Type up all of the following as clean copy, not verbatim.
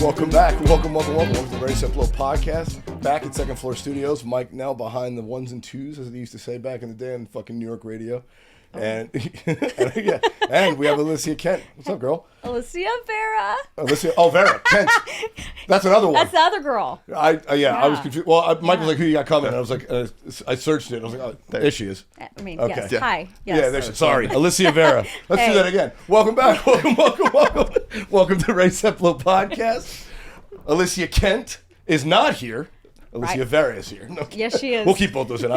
Welcome back. Welcome to the Very Simple Podcast. Back at Second Floor Studios. Mike now behind the ones and twos, as they used to say back in the day on fucking New York radio. And and we have Alyssia Kent. What's up, girl? Alyssia Vera. Vera Kent. That's another one. That's the other girl. I was confused. Well, Mike was like, "Who you got coming?" And I was like, I searched it. I was like, "Oh, there she is." I mean, okay. yes. Hi. Yes. Yeah, there she is. Sorry, Alyssia Vera. Let's do that again. Welcome back. Welcome to Very Simple Podcast. Alyssia Kent is not here. Alyssia Vera is here. No, yes, she is. We'll keep both those in.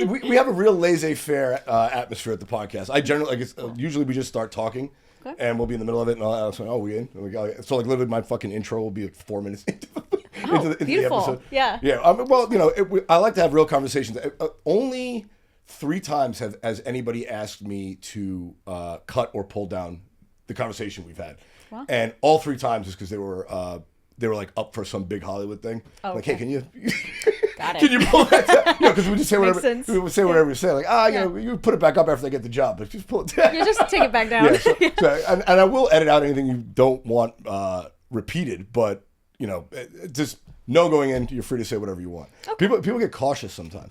We have a real laissez-faire atmosphere at the podcast. I generally, usually we just start talking, and we'll be in the middle of it, and I'll say, "Oh, we in?" And we go. So, like, literally, my fucking intro will be like 4 minutes into the episode. Yeah. Yeah. Well, you know, I like to have real conversations. Only 3 times has anybody asked me to cut or pull down the conversation we've had, and all 3 times is because they were like up for some big Hollywood thing. Oh, like, hey, can you pull that down? You know, because we just say whatever we say. Like, you put it back up after they get the job, but just pull it down. You just take it back down. And I will edit out anything you don't want repeated, but you know, just know going in, you're free to say whatever you want. Okay. People get cautious sometimes.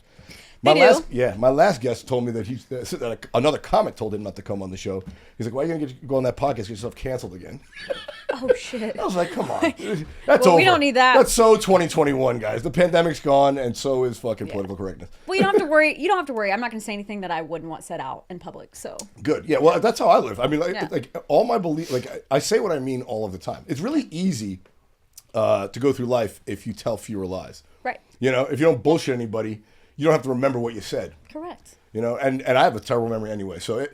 My last guest told me that another comic told him not to come on the show. He's like, "Why are you gonna go on that podcast? Get yourself canceled again." Oh shit! I was like, "Come on, that's over. We don't need that. That's so 2021, guys. The pandemic's gone, and so is fucking political correctness." Well, you don't have to worry. I'm not gonna say anything that I wouldn't want said out in public. So good. Yeah. Well, that's how I live. I mean, like all my belief. Like I say what I mean all of the time. It's really easy to go through life if you tell fewer lies. Right. You know, if you don't bullshit anybody, you don't have to remember what you said. Correct. You know, and I have a terrible memory anyway, so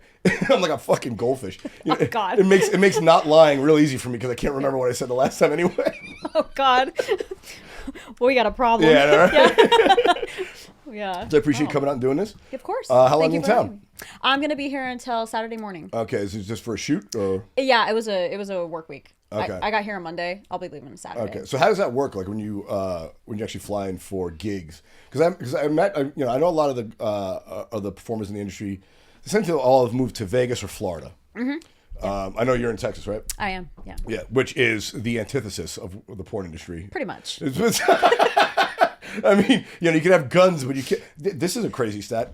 I'm like a fucking goldfish. You know, oh God! It makes not lying real easy for me because I can't remember what I said the last time anyway. Oh God! Well, we got a problem. Yeah. Right? Yeah. So I appreciate you coming out and doing this. Of course. How long are you in town? I'm gonna be here until Saturday morning. Okay, is it just for a shoot or? Yeah, it was a work week. Okay. I got here on Monday. I'll be leaving on Saturday. Okay, so how does that work? Like when you actually fly in for gigs? Because I know a lot of the performers in the industry. They tend to all have moved to Vegas or Florida. Mm-hmm. Yeah. I know you're in Texas, right? I am. Yeah. Yeah, which is the antithesis of the porn industry. Pretty much. I mean, you know, you can have guns, but you can't. This is a crazy stat.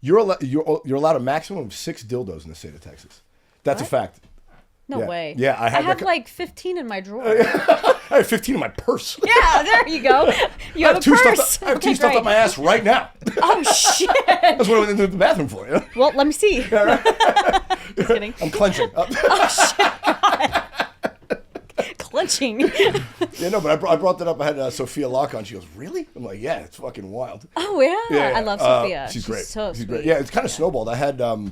You're allowed a maximum of 6 dildos in the state of Texas. That's a fact. No way. Yeah, I have like 15 in my drawer. I have 15 in my purse. Yeah, there you go. You have a purse. I have 2 stuffed up my ass right now. Oh shit! That's what I went into the bathroom for. You know? Well, let me see. Yeah, right? Just kidding. I'm clenching. Oh shit! God. Clenching. Yeah, no, but I brought that up. I had Sophia Locke on. She goes, "Really?" I'm like, "Yeah, it's fucking wild." Oh yeah. I love Sophia. She's great. So she's sweet. great. Yeah, it's kind of snowballed. I had oh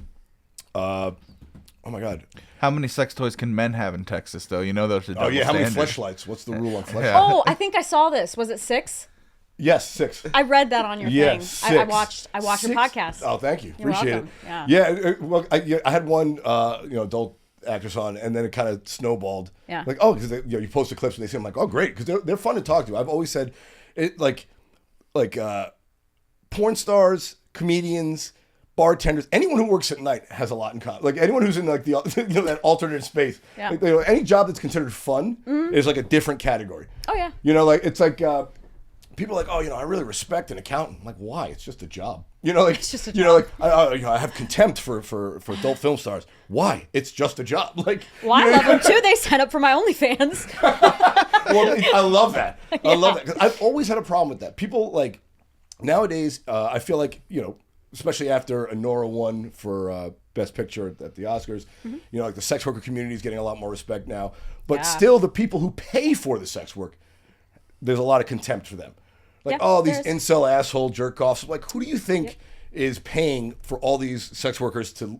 my God. How many sex toys can men have in Texas, though? You know those are double how many standard. fleshlights? What's the rule on fleshlights? Yeah. Oh, I think I saw this. Was it 6? Yes, 6. I read that on your thing. 6. I watched your podcast. Oh, thank you. You're Appreciate welcome. it. Yeah. Well, I had one adult actress on, and then it kind of snowballed. Yeah. Like, oh, because you post the clips and they say, I'm like, oh, great, because they're fun to talk to. I've always said, it like porn stars, comedians, bartenders, anyone who works at night has a lot in common. Like anyone who's in like the that alternate space. Yeah. Like, any job that's considered fun is like a different category. Oh yeah. You know, like it's like people are like, oh, I really respect an accountant. I'm like, why? It's just a job. You know, like it's just a job. I have contempt for adult film stars. Why? It's just a job. Like, well, I love them too. They sign up for my OnlyFans. Well, I love that. I love that. 'Cause I've always had a problem with that. People like nowadays. I feel like especially after Anora won for Best Picture at the Oscars, like the sex worker community is getting a lot more respect now. But still, the people who pay for the sex work, there's a lot of contempt for them. Like, these incel asshole jerk offs. Like, who do you think is paying for all these sex workers to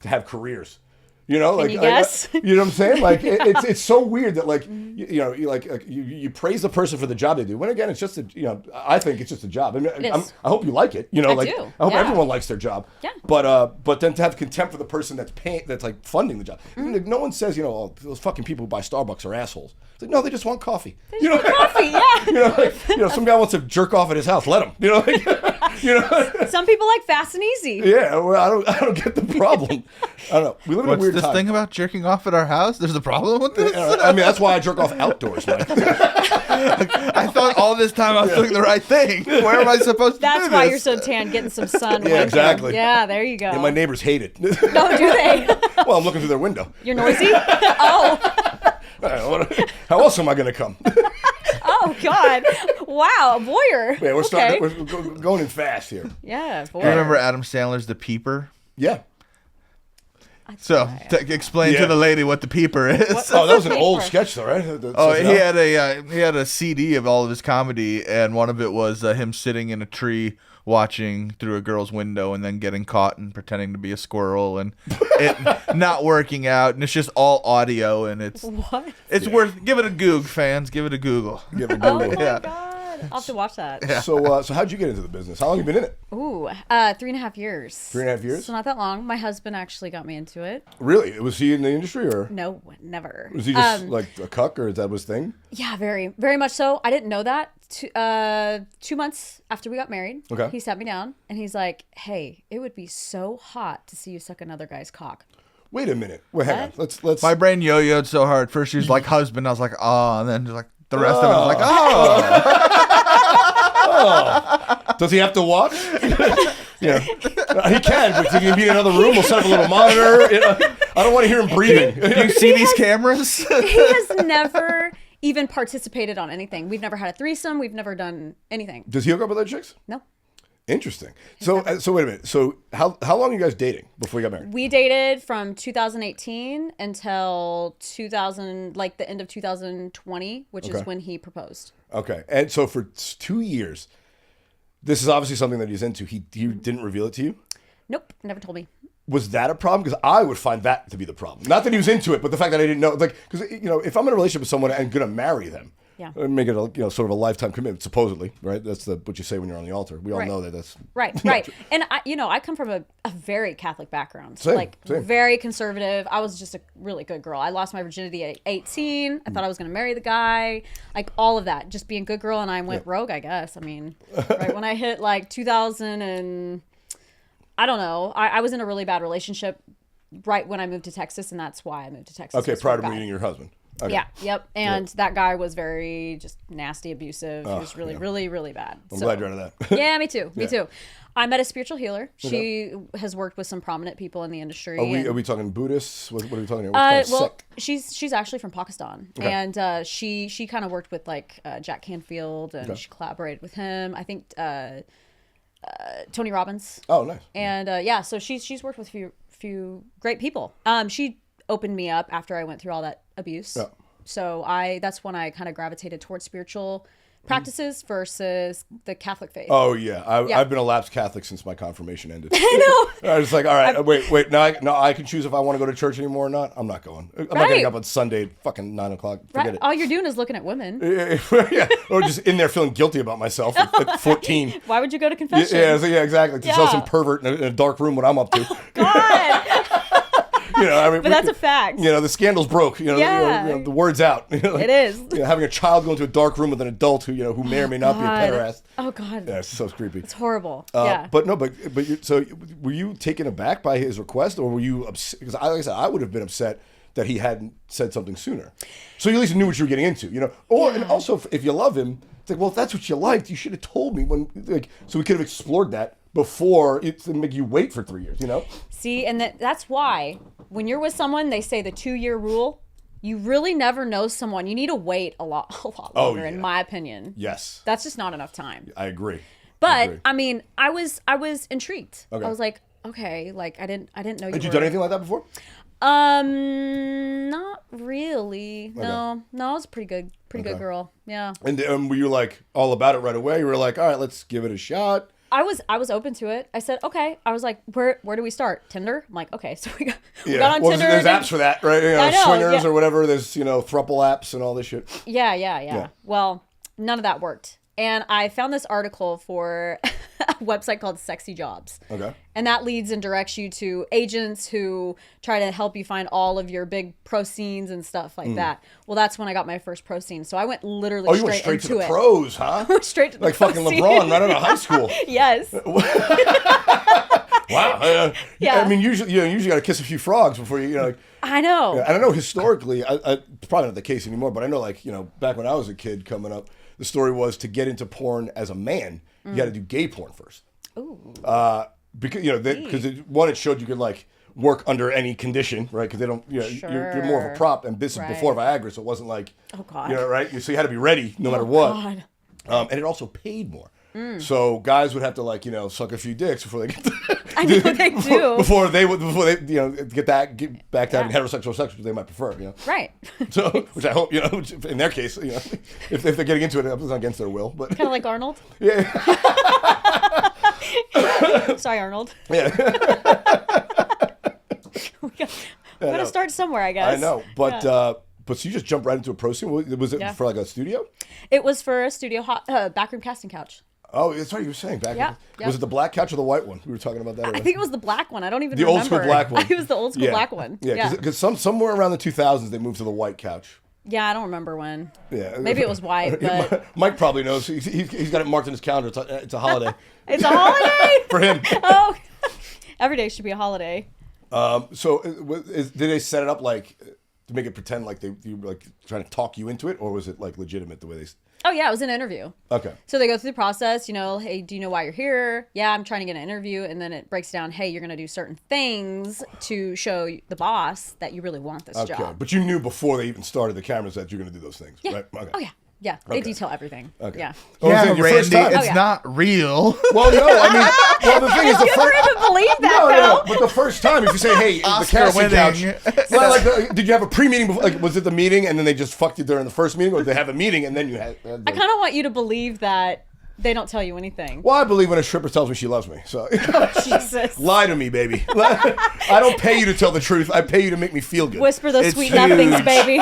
have careers? You know, Can you guess? you know what I'm saying? Like, it's so weird that like you praise the person for the job they do. When again, it's just I think it's just a job. I mean, I hope you like it. I hope everyone likes their job. Yeah. But then to have contempt for the person that's paying, that's like funding the job. Like, no one says those fucking people who buy Starbucks are assholes. It's like, no, they just want coffee. They just want coffee. Yeah. Some guy wants to jerk off at his house. Let him. You know? Some people like fast and easy. Yeah, well, I don't get the problem. I don't know. We live in a What's weird this time. thing about jerking off at our house? There's a problem with this? I mean, that's why I jerk off outdoors, Mike. I thought all this time I was doing the right thing. Where am I supposed to That's do why this? you're so tan, getting some sun. Yeah, exactly. Yeah, there you go. And my neighbors hate it. Oh, do they? Well, I'm looking through their window. You're noisy? Oh. How else am I going to come? Oh, God. Wow, a voyeur. Yeah, we're Okay. starting. We're going in fast here. Yeah, Do you remember Adam Sandler's The Peeper? Yeah. So, explain Yeah. to the lady what The Peeper is. Oh, that was an Paper. old sketch, though, right? Oh, he had a CD of all of his comedy, and one of it was him sitting in a tree watching through a girl's window and then getting caught and pretending to be a squirrel and it not working out, and it's just all audio, and it's worth. Give it a Goog, fans. Give it a Google. Give it a Oh, Google. my Yeah. God. I'll have to watch that. So how'd you get into the business? How long have you been in it? Ooh, 3.5 years. 3.5 years? So not that long. My husband actually got me into it. Really? Was he in the industry, or No, never. was he just like a cuck, or is that his thing? Yeah, very, very much so. I didn't know that. 2 months after we got married, Okay. he sat me down and he's like, "Hey, it would be so hot to see you suck another guy's cock." Wait a minute. Wait, hang on. Let's. My brain yo-yoed so hard. First she was like husband, I was like, oh, and then like the rest of it was like, oh. Does he have to watch? Yeah, he can, but he can be in another room. We'll set up a little monitor. I don't want to hear him breathing. Do you see these cameras? He has never even participated on anything. We've never had a threesome. We've never done anything. Does he hook up with other chicks? No. Interesting. So wait a minute. So how long are you guys dating before you got married? We dated from 2018 until 2000, like the end of 2020, which is when he proposed. Okay, and so for 2 years, this is obviously something that he's into. He didn't reveal it to you? Nope, never told me. Was that a problem? Because I would find that to be the problem. Not that he was into it, but the fact that I didn't know. Like, because if I'm in a relationship with someone and gonna marry them, Yeah. make it a sort of a lifetime commitment, supposedly, right? That's what you say when you're on the altar. We all Right. know that that's Right. And I come from a very Catholic background. Same. Very conservative. I was just a really good girl. I lost my virginity at 18. I thought I was going to marry the guy. Like all of that. Just being a good girl, and I went rogue, I guess. I mean, right when I hit like 2000 and I don't know. I was in a really bad relationship right when I moved to Texas, and that's why I moved to Texas. okay. was Prior for to a guy. meeting your husband. Okay. Yeah, yep. And that guy was very just nasty, abusive. He was really, really, really bad. I'm glad you're out of that. Yeah, me too. Me too. I met a spiritual healer. She has worked with some prominent people in the industry. Are we talking Buddhists? What are we talking here? What kind of Well, sect? she's actually from Pakistan, and she kind of worked with like Jack Canfield, and she collaborated with him. I think Tony Robbins. Oh, nice. And so she's worked with a few great people. She opened me up after I went through all that abuse. Yeah. So that's when I kind of gravitated towards spiritual practices versus the Catholic faith. Oh yeah, Yeah. I've been a lapsed Catholic since my confirmation ended. I know. I was like, all right, wait. Now I can choose if I want to go to church anymore or not. I'm not going. I'm not getting up on Sunday at fucking 9 o'clock. Forget Right? it. All you're doing is looking at women. Yeah, or just in there feeling guilty about myself at 14. Why would you go to confession? Yeah, exactly. To tell Yeah. some pervert in a dark room what I'm up to. God. But that's a fact. The scandal's broke. Yeah. The word's out. It is. Having a child go into a dark room with an adult who may or may not be a pederast. Oh God. Yeah, it's so creepy. It's horrible. Yeah. But so were you taken aback by his request, or were you upset? Because like I said, I would have been upset that he hadn't said something sooner. So you at least knew what you were getting into, And also, if you love him, it's like, well, if that's what you liked, you should have told me so we could have explored that before it to make you wait for 3 years, See, and that's why when you're with someone, they say the 2-year rule. You really never know someone. You need to wait a lot longer, in my opinion. Yes. That's just not enough time. I agree. But I mean, I was intrigued. Okay. I was like, okay, like I didn't know you. Had you done anything like that before? Not really. Okay. No, I was a pretty good girl. Yeah. And were you like all about it right away? You were like, all right, let's give it a shot. I was open to it. I said, okay. I was like, where do we start? Tinder? I'm like, okay. So we got on Tinder. There's apps for that, right? I know, Swingers yeah. or whatever. There's thruple apps and all this shit. Yeah. Well, none of that worked. And I found this article for a website called Sexy Jobs. Okay. And that leads and directs you to agents who try to help you find all of your big pro scenes and stuff like that. Well, that's when I got my first pro scene. So I went literally Oh, you went straight to the pros, huh? I went straight to the like pro fucking scene. LeBron right out of high school. Yes. Wow. Yeah. I mean, usually got to kiss a few frogs before you know. Like, I know. and I know historically, it's probably not the case anymore, but I know, like, back when I was a kid coming up, the story was to get into porn as a man, you got to do gay porn first. Ooh. Because one, it showed you could like work under any condition, right? Because they don't, you're more of a prop, and this is before Viagra, so it wasn't like, oh god, right? So you had to be ready no matter what. God. And it also paid more. So guys would have to like suck a few dicks before they get. I know they do. Before they get back to having heterosexual sex, which they might prefer, Right. So, which I hope in their case, if they're getting into it, it's not against their will, but Kind of like Arnold. yeah, Sorry, Arnold. yeah. We gotta start somewhere, I guess. I know, but so you just jumped right into a pro scene. Was it for like a studio? It was for a studio backroom casting couch. Oh, that's what you were saying back. Yeah, Was it the black couch or the white one? We were talking about that earlier. I think it was the black one. I don't even the remember. old school black one. It was the old school black one. Yeah, because somewhere around the 2000s they moved to the white couch. Yeah, I don't remember when. Yeah, Maybe it was white, but Mike probably knows. He's got it marked in his calendar. It's a holiday. It's a holiday For him. Oh, every day should be a holiday. So did they set it up like to make it pretend like you were like trying to talk you into it, or was it like legitimate the way they? Oh yeah, it was an interview. Okay. So they go through the process, hey, do you know why you're here? Yeah, I'm trying to get an interview. And then it breaks down, hey, you're going to do certain things to show the boss that you really want this job. Okay. But you knew before they even started the cameras that you're going to do those things, Yeah. right? Okay. Oh yeah. Yeah. They detail everything. Okay. Yeah. Oh, was it your Randy, first time? it's not real. Well, no, I mean, the thing is, the You first. don't even believe that, No, though. but the first time, if you say, "Hey, the Oscar casting winning. couch," did you have a pre-meeting? Before, like, was it the meeting and then they just fucked you during the first meeting, or did they have a meeting and then you had? I kind of want you to believe that they don't tell you anything. Well, I believe when a stripper tells me she loves me. So Jesus. lie to me, baby. I don't pay you to tell the truth. I pay you to make me feel good. Whisper those It's sweet huge. nothings, baby.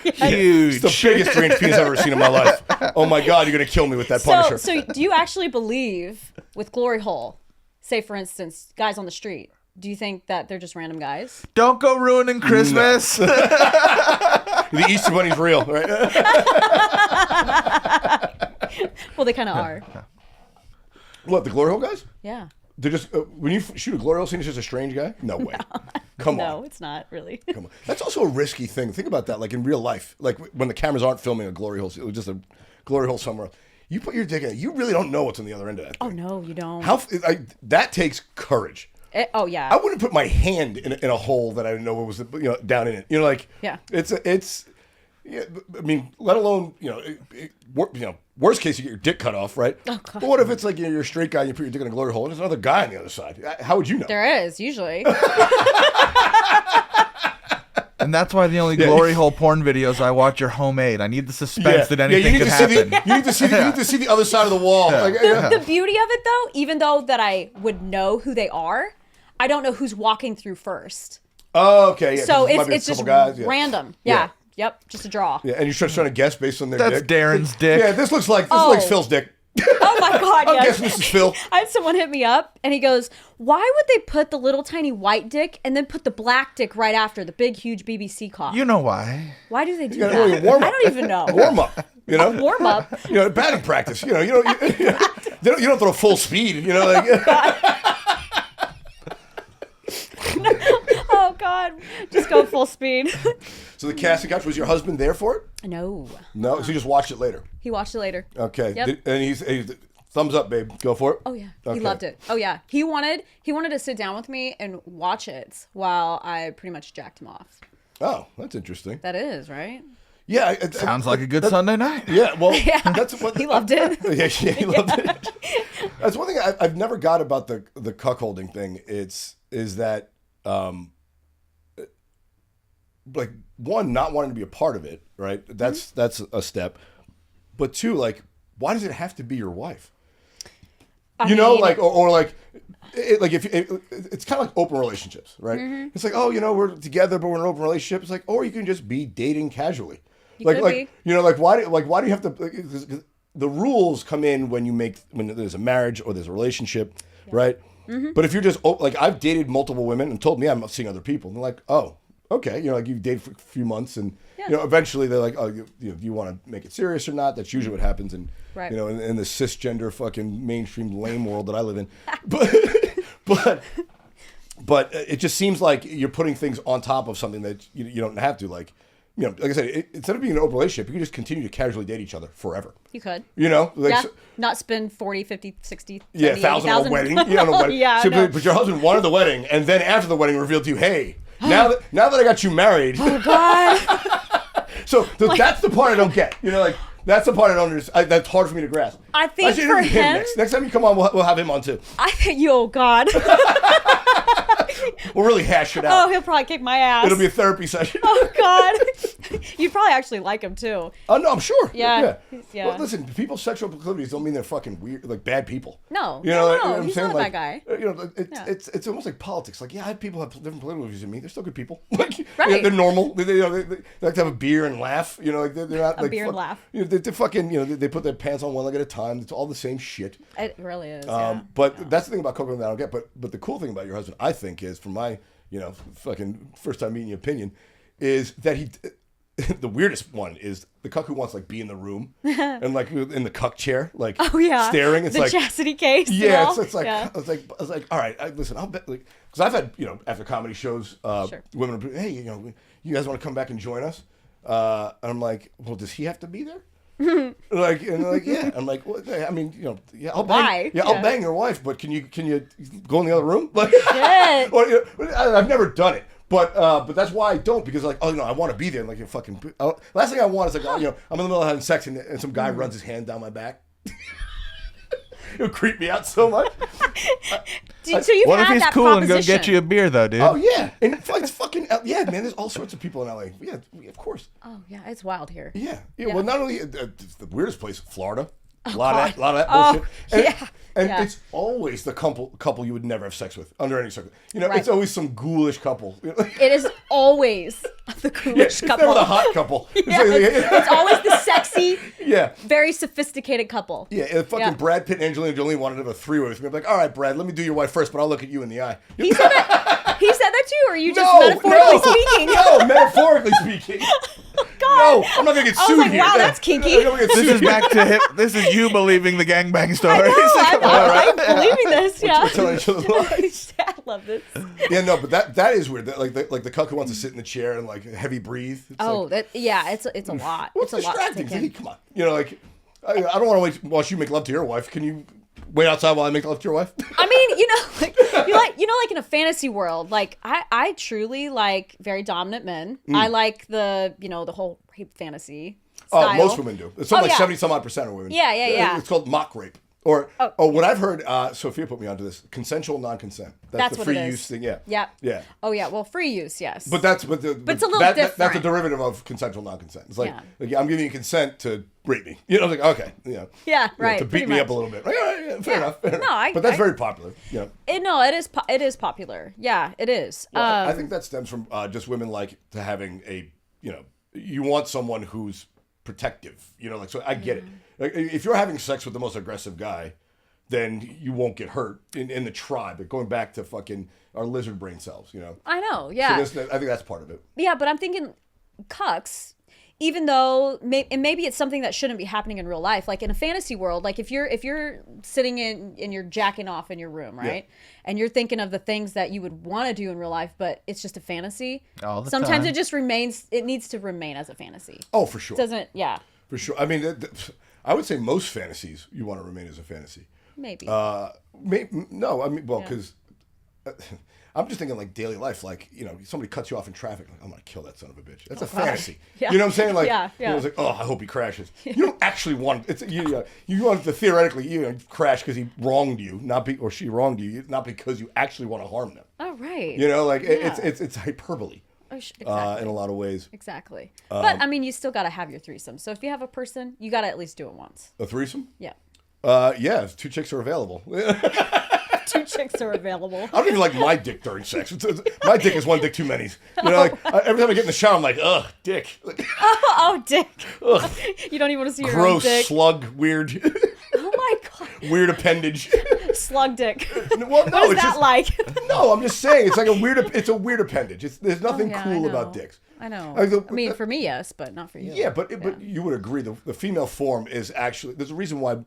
Huge. It's the biggest 3-inch penis I've ever seen in my life. Oh my God, you're gonna kill me with that Punisher. So do you actually believe with glory hole, say for instance, guys on the street, do you think that they're just random guys? Don't go ruining Christmas. The Easter Bunny's real, right? Well, they kind of are. What, the glory hole guys? Yeah. They're just when you shoot a glory hole scene, it's just a strange guy. No way. Come on. No, it's not really. Come on. That's also a risky thing. Think about that. Like in real life, like when the cameras aren't filming a glory hole, it was just a glory hole somewhere else. You put your dick in it. You really don't know what's on the other end of that thing. Oh no, you don't. That takes courage. Oh yeah. I wouldn't put my hand in a hole that I didn't know what was down in it. Yeah. It's. Yeah, I mean, let alone worst case you get your dick cut off, right? Oh, God. But what if it's like you're a straight guy and you put your dick in a glory hole and there's another guy on the other side? How would you know? There is usually. And that's why the only glory hole porn videos I watch are homemade. I need the suspense that anything could happen. You need to see the other side of the wall. Yeah. Like, The beauty of it though, even though that I would know who they are, I don't know who's walking through first. Oh, okay. Yeah, So it might be a it's just couple guys, yeah. random. Yeah. Yeah. Yep. Just a draw. Yeah, and you're just trying to guess based on their That's dick. Darren's dick. Yeah, this looks like Phil's dick. Oh my God. I'm Yes. guessing this is Phil. I had someone hit me up and he goes, why would they put the little tiny white dick and then put the black dick right after the big, huge BBC cock? You know why? Why do they do gotta that? really warm up. I don't even know. Warm up. Warm up. Batting practice. You don't throw full speed. Like. Oh God. Just go full speed. So the casting couch, was your husband there for it? No. No, so you just watched it later. He watched it later. Okay. Yep. And he's thumbs up, babe. Go for it. Oh yeah, Okay. he loved it. Oh yeah, he wanted to sit down with me and watch it while I pretty much jacked him off. Oh, that's interesting. That is right. Yeah. Sounds like a good Sunday night. Yeah. Well, Yeah, that's what he loved it. Yeah, he loved it. That's one thing I've never got about the cuckolding thing. Is that like one, not wanting to be a part of it, right? That's a step. But two, like, why does it have to be your wife? I You know, mean, like, or like, it's kind of like open relationships, right? Mm-hmm. It's like, oh, we're together, but we're in an open relationship. It's like, or you can just be dating casually. You could be. Why do you have to? the rules come in when there's a marriage or there's a relationship, right? Mm-hmm. But if you're just like, I've dated multiple women and told me I'm seeing other people, and they're like, oh, okay, like you've dated for a few months, and eventually they're like, oh, do you want to make it serious or not? That's usually what happens in in the cisgender fucking mainstream lame world that I live in, but it just seems like you're putting things on top of something that you don't have to, like. Like I said, instead of being an open relationship, you can just continue to casually date each other forever. You could. Not spend 40, 50, 60, 1,000 on a wedding. On a wedding. But your husband wanted the wedding, and then after the wedding revealed to you, hey, now that I got you married. Oh, God. so that's the part I don't get. That's the part I don't understand. That's hard for me to grasp. I think for him. Next time you come on, we'll have him on too. I think, oh, God. We'll really hash it out. Oh, he'll probably kick my ass. It'll be a therapy session. Oh, God. You'd probably actually like him, too. Oh, no, I'm sure. Yeah. Well, listen, people's sexual proclivities don't mean they're fucking weird, like bad people. No. No, he's not a bad guy. It's almost like politics. Like, I have people have different political views than me. They're still good people. Like, right. They're normal. They like to have a beer and laugh. Like, they're not like... beer and laugh. They're fucking, they put their pants on one leg at a time. It's all the same shit. It really is, But that's the thing about cocoa that I don't get. But the cool thing about your husband, I think, is from my... fucking first time meeting your opinion, is that he, the weirdest one is the cuck who wants like be in the room and like in the cuck chair, like staring. It's the like chastity case. Yeah, it's like I was like, all right, listen, I'll bet, like, because I've had after comedy shows, women, will be, hey, you guys want to come back and join us? And I'm like, well, does he have to be there? And they're like, yeah. I'm like, well, I mean, I'll bang. Why? I'll bang your wife, but can you go in the other room? Like, Shit. I've never done it, but that's why I don't, because like, I want to be there. And like, you fucking. Last thing I want is like, I'm in the middle of having sex and some guy runs his hand down my back. It'll creep me out so much. So you've what had if he's that cool and go proposition. get you a beer though, dude? Oh yeah, and it's fucking man. There's all sorts of people in LA. Yeah, of course. Oh yeah, it's wild here. Yeah. Well, not only it's the weirdest place, Florida. A lot of that bullshit. And it's always the couple you would never have sex with under any circumstance. It's always some ghoulish couple. It is always the ghoulish couple. It's never the hot couple. It's always the sexy, very sophisticated couple. Yeah, if fucking Brad Pitt and Angelina Jolie wanted to have a three-way with me, I'd be like, all right, Brad, let me do your wife first, but I'll look at you in the eye. He said that too, or are you just metaphorically speaking? No, metaphorically speaking. God. No, I'm not gonna get sued here. Wow, that's kinky. This is back to him. This is you believing the gangbang story. I'm believing this. Yeah. We're telling each other lies. I love this. Yeah, no, but that is weird. Like the cuck who wants to sit in the chair and like heavy breathe. It's it's a lot. Well, it's a lot to take in. Come on, like I don't want to wait while you make love to your wife. Can you wait outside while I make love to your wife? I mean, like in a fantasy world, like I truly like very dominant men. I like the whole rape fantasy style. Oh, most women do. It's something like 70-some-odd% of women. Yeah. It's called mock rape. Or what I've heard, Sophia put me onto this, consensual non-consent. That's the free use thing. Yeah. Oh yeah. Well, free use, yes. But it's a little different. That's a derivative of consensual non-consent. It's like I'm giving you consent to rape me. Like okay, yeah, right. To beat me up a little bit. Like, all right, fair enough. But that's very popular. It is popular. Yeah, it is. Well, I think that stems from just women like to having a you want someone who's protective. So I get it. Like, if you're having sex with the most aggressive guy, then you won't get hurt in the tribe. But going back to fucking our lizard brain selves, I know, yeah. So I think that's part of it. Yeah, but I'm thinking cucks, even though maybe it's something that shouldn't be happening in real life. Like in a fantasy world, like if you're sitting and you're jacking off in your room, right? Yeah. And you're thinking of the things that you would want to do in real life, but it's just a fantasy. All the Sometimes time. it just remains. It needs to remain as a fantasy. Oh, for sure. For sure. I mean, I would say most fantasies you want to remain as a fantasy. Maybe. No, I mean, well, because I'm just thinking like daily life, like somebody cuts you off in traffic, like I'm gonna kill that son of a bitch. That's a fantasy. Yeah. You know what I'm saying? Like, it's like, oh, I hope he crashes. You don't actually want it. You want to theoretically crash because he wronged you, or she wronged you, not because you actually want to harm them. Oh right. It's hyperbole. Exactly. In a lot of ways. Exactly. But I mean, you still got to have your threesome. So if you have a person, you got to at least do it once. A threesome? Yeah. Yeah. 2 chicks are available. 2 chicks are available. I don't even like my dick during sex. My dick is one dick too many. You know, like every time I get in the shower, I'm like, ugh, dick. Like, Oh, dick. ugh, You don't even want to see your own gross, dick. slug, weird, Oh my god. weird appendage. Slug dick. Well, no, What is it's that just, like? No, I'm just saying it's like it's a weird appendage. There's nothing Yeah, I cool know. about dicks. I know. Like I mean, for me, yes, but not for you. Yeah, but you would agree the female form is actually there's a reason why,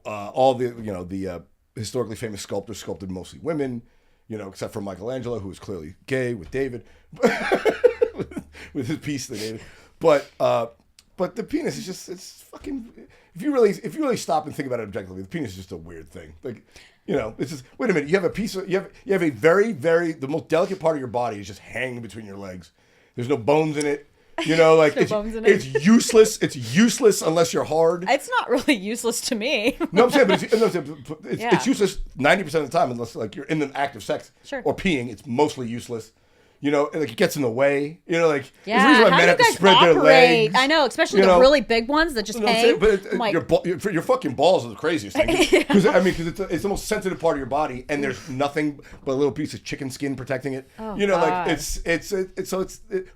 all the historically famous sculptors sculpted mostly women, except for Michelangelo, who was clearly gay with David, with his piece of David. But the penis is just it's fucking. If you really stop and think about it objectively, the penis is just a weird thing. Like, it's just wait a minute. You have a piece of you have a very very the most delicate part of your body is just hanging between your legs. There's no bones in it. Like it's useless. It's useless unless you're hard. It's not really useless to me. No, I'm saying, but it's useless 90% of the time unless like you're in the act of sex or peeing. It's mostly useless. Like it gets in the way. Like there's a reason why men have to spread their legs. I know, especially the really big ones that just hang. But your fucking balls are the craziest thing. Because it's the most sensitive part of your body, and there's nothing but a little piece of chicken skin protecting it. Oh, like it's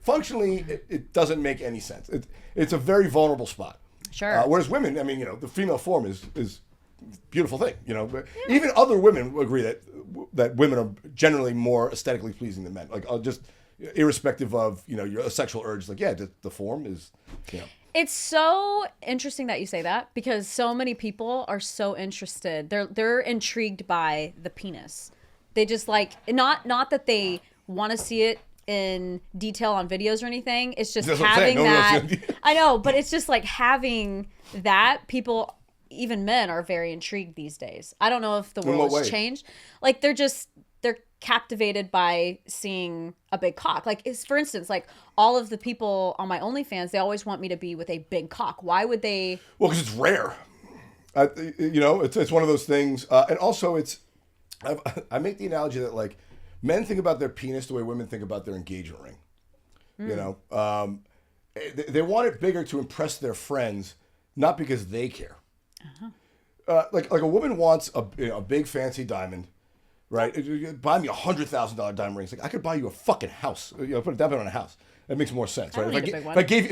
functionally it doesn't make any sense. It's a very vulnerable spot. Sure. Whereas women, the female form is beautiful thing, Even other women agree that women are generally more aesthetically pleasing than men. Like, just irrespective of your sexual urge. Like, yeah, the form is, It's so interesting that you say that because so many people are so interested. They're intrigued by the penis. They just like not that they want to see it in detail on videos or anything. It's just having that. I know, but it's just like having that people. Even men are very intrigued these days. I don't know if the world has changed. Like they're captivated by seeing a big cock. Like for instance, like all of the people on my OnlyFans, they always want me to be with a big cock. Why would they? Well, because it's rare. It's one of those things. And also I make the analogy that like men think about their penis the way women think about their engagement ring. They want it bigger to impress their friends, not because they care. Like a woman wants a big fancy diamond, right? Buy me $100,000 diamond ring. It's like I could buy you a fucking house. Put a down payment on a house. That makes more sense, right? If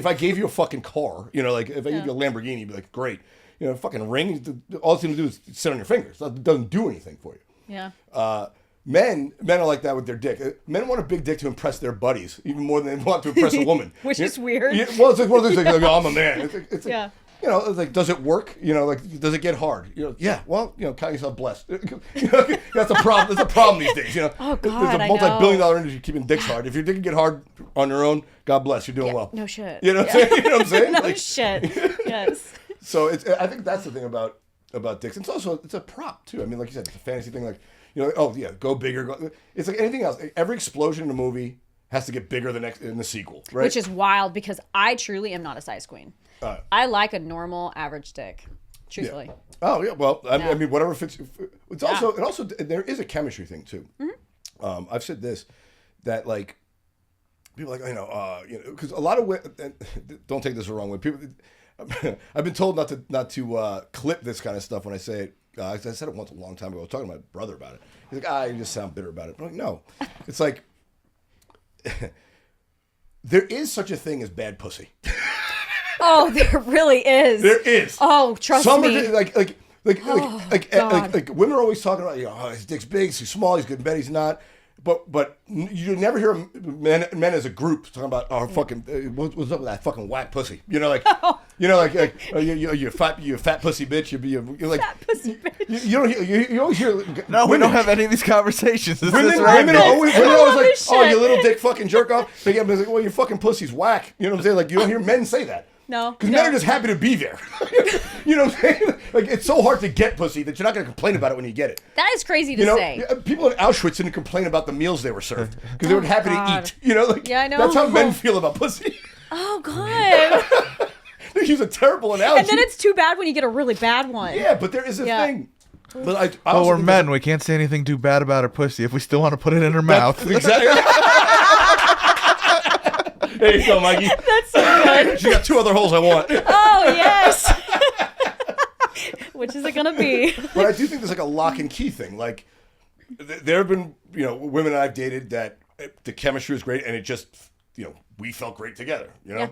I gave you a fucking car, like if I gave you a Lamborghini, you'd be like, great. Fucking ring. All it's gonna do is sit on your fingers. It doesn't do anything for you. Yeah. Men are like that with their dick. Men want a big dick to impress their buddies, even more than they want to impress a woman. Which is weird. Well, it's like one of those things like, I'm a man. It's yeah. It's like, does it work? Like, does it get hard? Yeah. Well, count yourself blessed. That's a problem. That's a problem these days. Oh God, there's a multi-billion-dollar industry keeping dicks hard. If your dick can get hard on your own, God bless, you're doing well. No shit. You know what I'm saying? You know what I'm saying? No shit. Yes. So I think that's the thing about dicks. It's also it's a prop too. I mean, like you said, it's a fantasy thing. Like oh yeah, go bigger. It's like anything else. Every explosion in a movie has to get bigger in the sequel, right? Which is wild because I truly am not a size queen. I like a normal average dick, truthfully. Yeah. Oh yeah, well I mean whatever fits. It also there is a chemistry thing too. Mm-hmm. I've said this that like people are like because a lot of women don't take this the wrong way. People I've been told not to clip this kind of stuff when I say it. I said it once a long time ago. I was talking to my brother about it. He's like, you just sound bitter about it. I'm like, no, it's like there is such a thing as bad pussy. Oh, there really is. There is. Oh, trust me. Like women are always talking about, his dick's big, he's small, he's good in bed, he's not. But you never hear men as a group talking about fucking what's up with that fucking whack pussy? You're a fat pussy bitch. You're like fat pussy bitch. You always hear no, we don't have any of these conversations. Women are always like, oh, you little dick fucking jerk off. They get like, well, your fucking pussy's whack. You know what I'm saying? Like you don't hear men say that. No. Because men are just happy to be there. You know what I'm saying? Like, it's so hard to get pussy that you're not going to complain about it when you get it. That is crazy to say. People in Auschwitz didn't complain about the meals they were served because they were happy to eat. Yeah, I know. That's how men feel about pussy. Oh, God. They use a terrible analogy. And then it's too bad when you get a really bad one. Yeah, but there is a thing. But we're men. We can't say anything too bad about our pussy if we still want to put it in our mouth. Exactly. There you go, Mikey. That's so good. She got 2 other holes I want. Oh, yes. Which is it going to be? But I do think there's like a lock and key thing. Like there have been, women I've dated that the chemistry was great and it just, we felt great together, Yeah.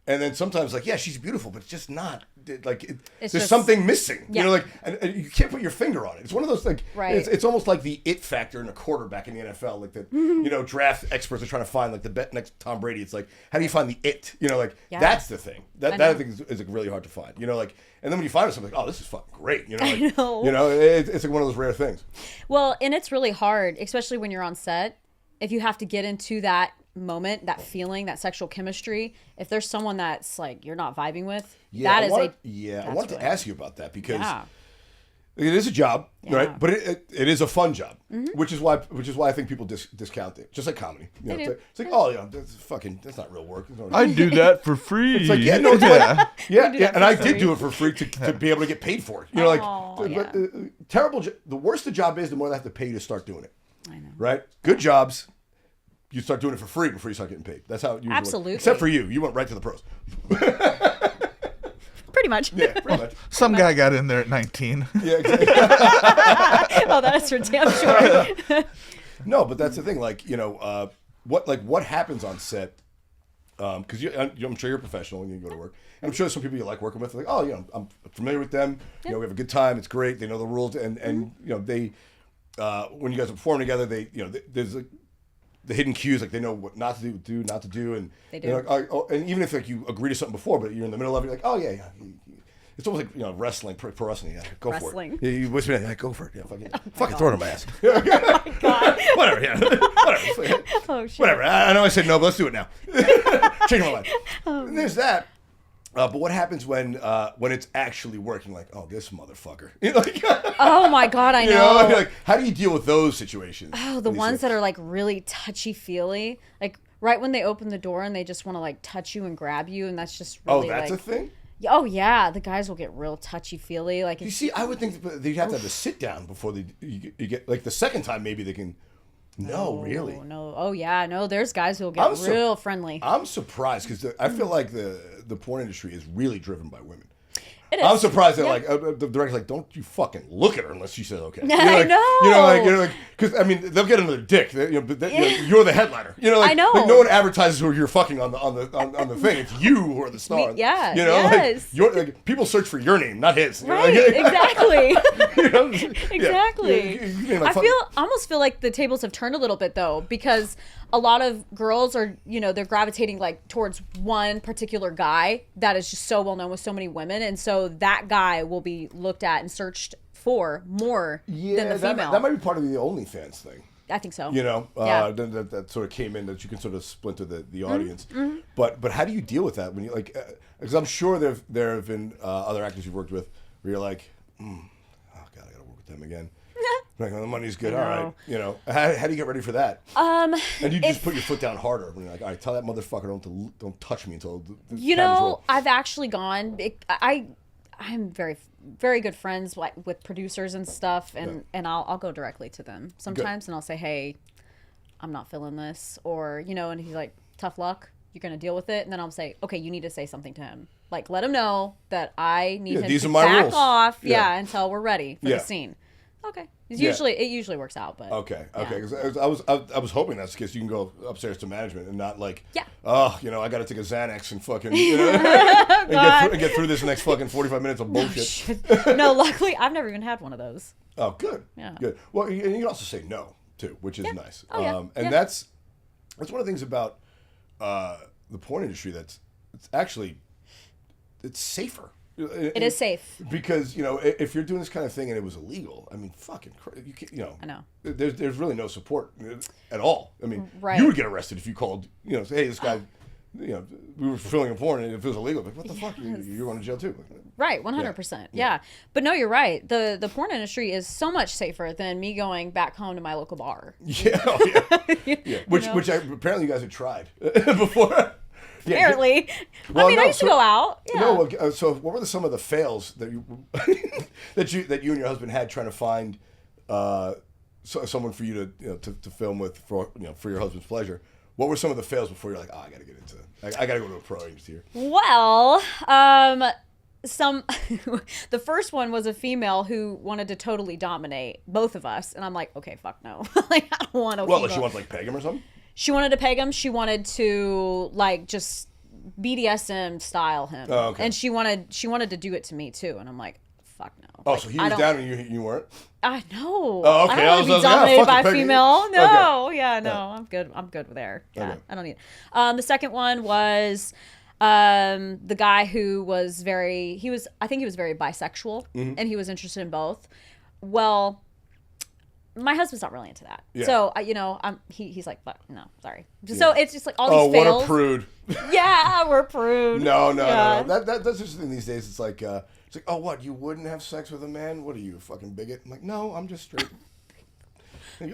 And then sometimes like, yeah, she's beautiful, but it's just not like there's just something missing, Yeah. and you can't put your finger on it. It's one of those like, Right. it's almost like the it factor in a quarterback in the NFL, like that, draft experts are trying to find like the next Tom Brady. It's like, how do you find the it? Yeah. That's the thing. That I I think is like really hard to find. And then when you find something like, oh, this is fucking great. I know. It's like one of those rare things. Well, and it's really hard, especially when you're on set, if you have to get into that moment, that feeling, that sexual chemistry. If there's someone that's like you're not vibing with, I wanted to ask you about that because it is a job, right? But it is a fun job, which is why I think people discount it, just like comedy. It's like, oh yeah, that's not real work. I do that for free. It's like, yeah, no, and I did do it for free to be able to get paid for it. The worse the job is, the more they have to pay you to start doing it. I know. Right? Good jobs. You start doing it for free before you start getting paid. That's how it usually Absolutely. works. Except for you. You went right to the pros. Pretty much. Yeah, pretty much. Some guy got in there at 19. Yeah, exactly. Oh, that's for damn sure. No, but that's the thing. Like, what happens on set? Because I'm sure you're a professional when you go to work. And I'm sure there's some people you like working with. Like, oh, I'm familiar with them. We have a good time. It's great. They know the rules. And they, when you guys are performing together, they, there's like, the hidden cues, like they know what not to do, not to do, and they do. And even if like you agree to something before, but you're in the middle of it, you're like, oh yeah. It's almost like wrestling, pro wrestling. Yeah, go Wrestling. for it. Yeah, you whisper, yeah, go for it. Yeah, fucking throw it on my ass. Oh my God. Whatever. Yeah, whatever. Oh shit. Whatever. I know I said no, but let's do it now. Change my mind. And there's that. But what happens when it's actually working? Like, oh, this motherfucker. Oh my God, I know. Like, how do you deal with those situations? Oh, the ones that are like really touchy-feely. Like right when they open the door and they just want to like touch you and grab you, and that's just really that's like, a thing? Oh yeah, the guys will get real touchy-feely. Like you see, I would think that they'd have to have a sit down before you get like the second time maybe they can. No, really. No. Oh yeah, no. There's guys who'll get real friendly. I'm surprised because I feel like the porn industry is really driven by women. It is. I'm surprised that like the director's like, don't you fucking look at her unless she says okay. I know. Because I mean they'll get another dick. You're the headliner. I know. Like, no one advertises who you're fucking on the thing. It's you who are the star. Yes. Like, people search for your name, not his. Right. Exactly. Exactly. I almost feel like the tables have turned a little bit though, because a lot of girls are, they're gravitating like towards one particular guy that is just so well known with so many women, and so that guy will be looked at and searched for more than the female. That might be part of the OnlyFans thing. I think so. That sort of came in, that you can sort of splinter the audience. Mm-hmm. But how do you deal with that when you like? Because I'm sure there have been other actors you've worked with where you're like, oh God, I got to work with them again. Like, the money's good. All right. How do you get ready for that? And you just put your foot down harder when you're like, all right, tell that motherfucker don't touch me until the cameras roll. I've actually gone. I'm very, very good friends with producers and stuff, and I'll go directly to them sometimes, and I'll say, hey, I'm not feeling this, or and he's like, tough luck, you're gonna deal with it, and then I'll say, okay, you need to say something to him, like let him know that I need him to back rules. Off, until we're ready for the scene. Okay. It usually works out, but okay. Because I was hoping that's because you can go upstairs to management and not like, I got to take a Xanax and fucking and get through this next fucking 45 minutes of bullshit. No, luckily I've never even had one of those. Oh, good. Yeah. Good. Well, and you can also say no too, which is nice. Oh, and that's one of the things about the porn industry it's safer. It is safe because if you're doing this kind of thing and it was illegal, I mean, fucking, you can't, I know. There's really no support at all. I mean, right. You would get arrested if you called, say, hey, this guy, we were fulfilling a porn, and if it was illegal, like, what the fuck, you're going to jail too. Right, 100%. Yeah, but no, you're right. The porn industry is so much safer than me going back home to my local bar. Yeah, Which apparently you guys had tried before. Apparently. Well, I used to go out. Yeah. No, so what were some of the fails that you that you and your husband had trying to find someone for you to film with for your husband's pleasure? What were some of the fails before you're like, I got to get into it. I got to go to a pro agency here? Well, the first one was a female who wanted to totally dominate both of us, and I'm like, okay, fuck no. Like, I don't want to. Well, she wants like peg him or something. She wanted to peg him. She wanted to like just BDSM style him. Oh, okay. And she wanted to do it to me too. And I'm like, fuck no. Oh, like, so he was down and you weren't? I know. Oh, okay. I don't want to be dominated by a fuck female. No. Okay. Yeah, no. I'm good. I'm good there. Yeah, Okay. I don't need it. The second one was the guy who was I think he was very bisexual, and he was interested in both. Well, my husband's not really into that. Yeah. So, he's like, but no, sorry. So it's just like all these what fails. a prude. Yeah, we're prude. No. Yeah. That's just the thing these days. It's like, oh, what? You wouldn't have sex with a man? What are you, a fucking bigot? I'm like, no, I'm just straight.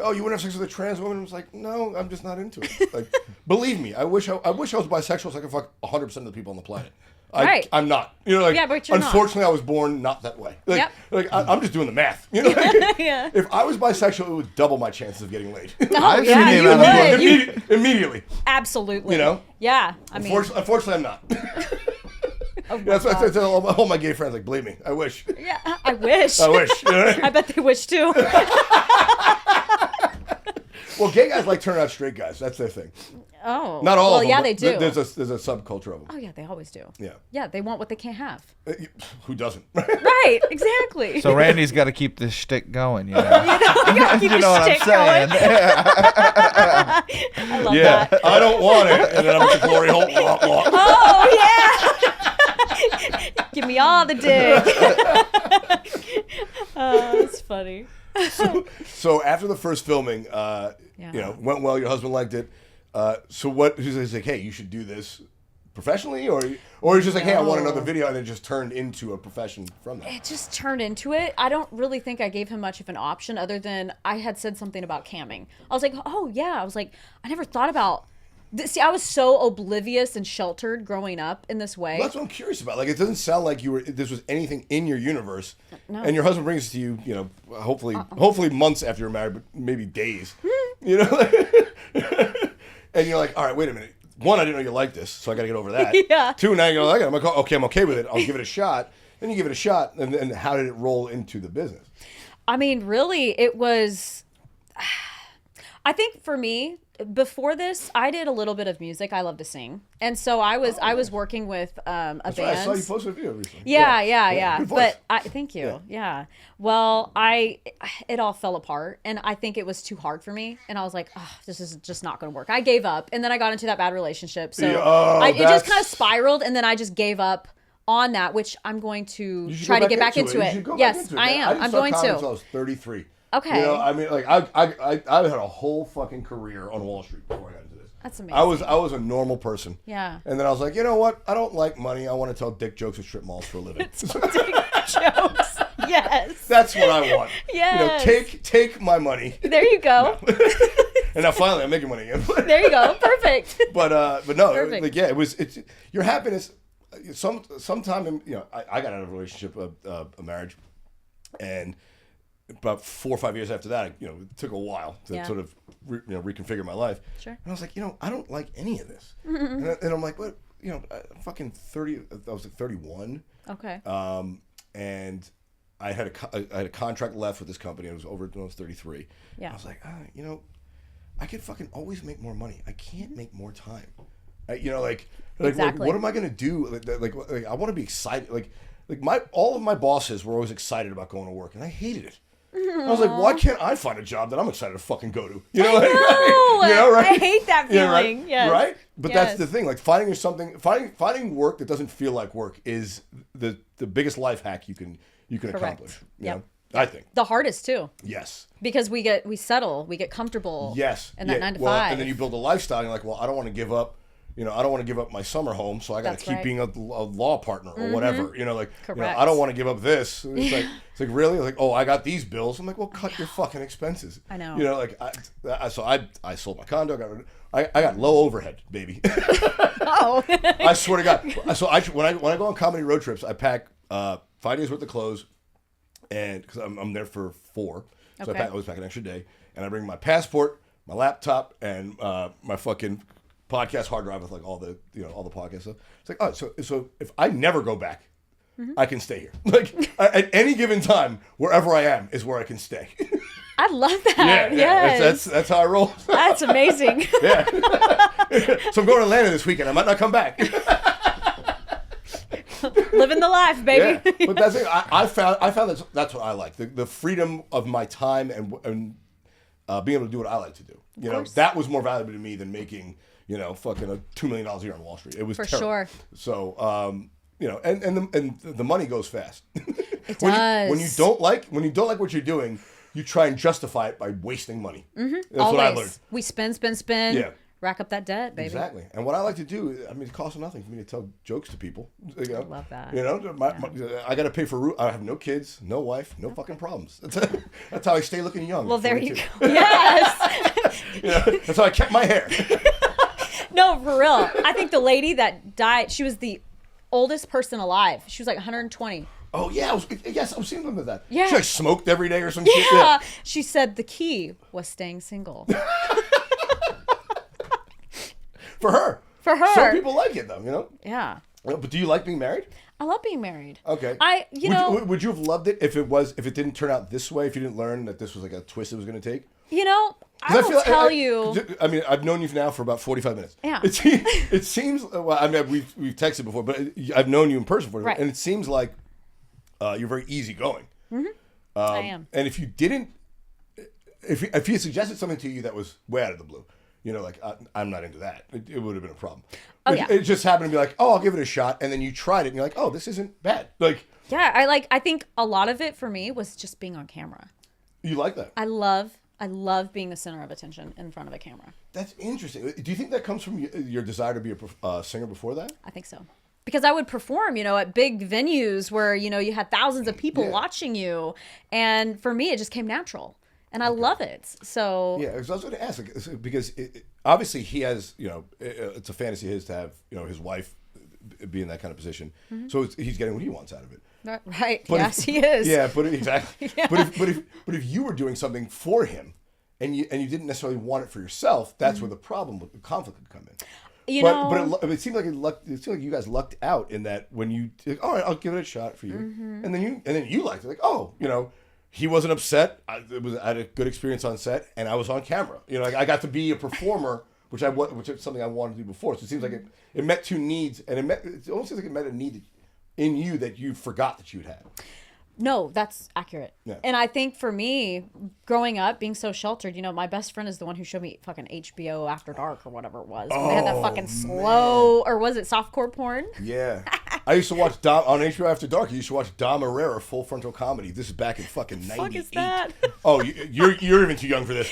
Oh, you wouldn't have sex with a trans woman? I was like, no, I'm just not into it. Like, believe me, I wish I was bisexual so I could fuck 100% of the people on the planet. Right. I'm not. You know, like, Yeah, but you're not. unfortunately, I was born not that way. Like, Yep. I'm just doing the math. You know, like, Yeah. if I was bisexual, it would double my chances of getting laid. Oh, I've yeah, seen you him on would. You- Immediately. absolutely. You know? Yeah. I mean, Unfortunately, I'm not. oh my That's what I God. tell all my gay friends. Like, believe me, I wish. Yeah, I wish. I wish. You know what I mean? I bet they wish too. Well, gay guys like turning out straight guys. That's their thing. Oh. Not all well, of them. yeah, but they do. There's a subculture of them. Oh, yeah, they always do. Yeah. Yeah, they want what they can't have. Who doesn't? Right, exactly. So Randy's got to keep this shtick going, you know. you gotta keep You your know what I'm shtick going. saying? I love Yeah. that. I don't want it. And then I'm at the glory hole. Oh, yeah. Give me all the dick. Oh, that's funny. So after the first filming, went well. Your husband liked it. So what? He's like, hey, you should do this professionally, or he's just like, hey, I want another video, and it just turned into a profession from that. It just turned into it. I don't really think I gave him much of an option other than I had said something about camming. I was like, oh, yeah. I was like, I never thought about this. See, I was so oblivious and sheltered growing up in this way. Well, that's what I'm curious about. Like, it doesn't sound like this was anything in your universe. No. And your husband brings it to you, hopefully months after you're married, but maybe days. You know? And you're like, all right, wait a minute. One, I didn't know you liked this, so I got to get over that. Yeah. Two, now you're like, I'm okay with it. I'll give it a shot. Then you give it a shot, and then how did it roll into the business? I mean, really, it was. I think for me, before this, I did a little bit of music. I love to sing, and so I was working with a That's band. right. I saw you posted a video recently. Yeah. Good voice. But thank you. Yeah. Well, it all fell apart, and I think it was too hard for me, and I was like, oh, this is just not going to work. I gave up, and then I got into that bad relationship, so it just kind of spiraled, and then I just gave up on that, which I'm going to try to get back into it. Yes, I am. I'm going to. Until I was 33. Okay. You know, I mean, like I had a whole fucking career on Wall Street before I got into this. That's amazing. I was a normal person. Yeah. And then I was like, you know what? I don't like money. I want to tell dick jokes at strip malls for a living. Jokes. Yes. That's what I want. Yes. You know, take my money. There you go. And now finally I'm making money again. There you go. Perfect. But no, Perfect. like, yeah, it's your happiness. Sometime in, I got out of a relationship, a marriage, and about 4 or 5 years after that, it took a while to sort of reconfigure my life. Sure. And I was like, I don't like any of this. And I'm like, what? I'm fucking 30. I was like 31. Okay. And I had a contract left with this company. It was over when I was 33. Yeah. I was like, I could fucking always make more money. I can't make more time. Like Exactly. what am I gonna do? Like I want to be excited. Like all of my bosses were always excited about going to work, and I hated it. I was like, why can't I find a job that I'm excited to fucking go to? Right? I hate that feeling. Yeah, right? Yes. Right? But that's Yes. the thing. Like finding work that doesn't feel like work is the biggest life hack you can accomplish. You Yep. know? I think. The hardest too. Yes. Because we settle, we get comfortable. Yes. And that 9 to 5. Well, and then you build a lifestyle. And you're like, well, I don't want to give up. I don't want to give up my summer home, so I got to That's keep right. being a law partner or whatever. Correct. I don't want to give up this. It's like really, like, oh, I got these bills. I'm like, well, cut your fucking expenses. I know. So I sold my condo. I got low overhead, baby. Oh. I swear to God. So when I go on comedy road trips, I pack 5 days worth of clothes, and because I'm there for 4, so Okay. I always pack an extra day, and I bring my passport, my laptop, and my fucking podcast hard drive with like all the all the podcast stuff. It's like, oh, so if I never go back, I can stay here. Like at any given time, wherever I am is where I can stay. I love that. Yeah, Yes. that's how I roll. That's amazing. Yeah. So I'm going to Atlanta this weekend. I might not come back. Living the life, baby. Yeah. But that's it. I found that's what I like. The freedom of my time and being able to do what I like to do. You know, that was more valuable to me than making, fucking $2 million a year on Wall Street. It was For terrible. sure. So, and the money goes fast. It when does. when you don't like what you're doing, you try and justify it by wasting money. Mm-hmm. That's Always. what I learned. We spend. Yeah. Rack up that debt, baby. Exactly. And what I like to do, I mean, it costs nothing for me to tell jokes to people. I love that. I got to pay for I have no kids, no wife, no fucking problems. That's how I stay looking young. Well, there you 42. go. Yes. That's how I kept my hair. No, for real. I think the lady that died, she was the oldest person alive. She was like 120. Oh, yeah. I was seeing them with that. Yeah. She like smoked every day or some shit. Yeah. She said the key was staying single. For her. Some people like it, though, Yeah. But do you like being married? I love being married. Okay. Would you have loved it if it didn't turn out this way, if you didn't learn that this was like a twist it was going to take? I will tell you. I mean, I've known you now for about 45 minutes. Yeah. It seems, well, I mean, we've texted before, but I've known you in person before, right. And it seems like you're very easygoing. Mm-hmm. I am. And if you didn't, if he had suggested something to you that was way out of the blue, like I'm not into that, it would have been a problem. Oh, yeah. It just happened to be like, oh, I'll give it a shot, and then you tried it, and you're like, oh, this isn't bad. Like, yeah, I think a lot of it for me was just being on camera. you like that? I love being the center of attention in front of a camera. That's interesting. Do you think that comes from your desire to be a singer before that? I think so. Because I would perform, at big venues where, you had thousands of people watching you. And for me, it just came natural. And I love it. So yeah, because I was going to ask, because obviously he has, it's a fantasy of his to have, his wife be in that kind of position. Mm-hmm. So he's getting what he wants out of it. Right. But yes, he is. Yeah, but exactly. Yeah. But if you were doing something for him, and you didn't necessarily want it for yourself, that's where the problem with the conflict could come in. But it seemed like you guys lucked out in that when you, all right, I'll give it a shot for you, and then you liked it, like, oh, he wasn't upset. I had a good experience on set, and I was on camera. I got to be a performer, which is something I wanted to do before. So it seems like it met two needs, and it almost seems like it met a need in you that you forgot that you'd had. No, that's accurate. Yeah. And I think for me, growing up, being so sheltered, my best friend is the one who showed me fucking HBO After Dark or whatever it was. They had that fucking slow, or was it softcore porn? Yeah. I used to watch on HBO After Dark. I used to watch Dom Herrera Full Frontal Comedy. This is back in fucking 98. Fuck is that? Oh, you're even too young for this.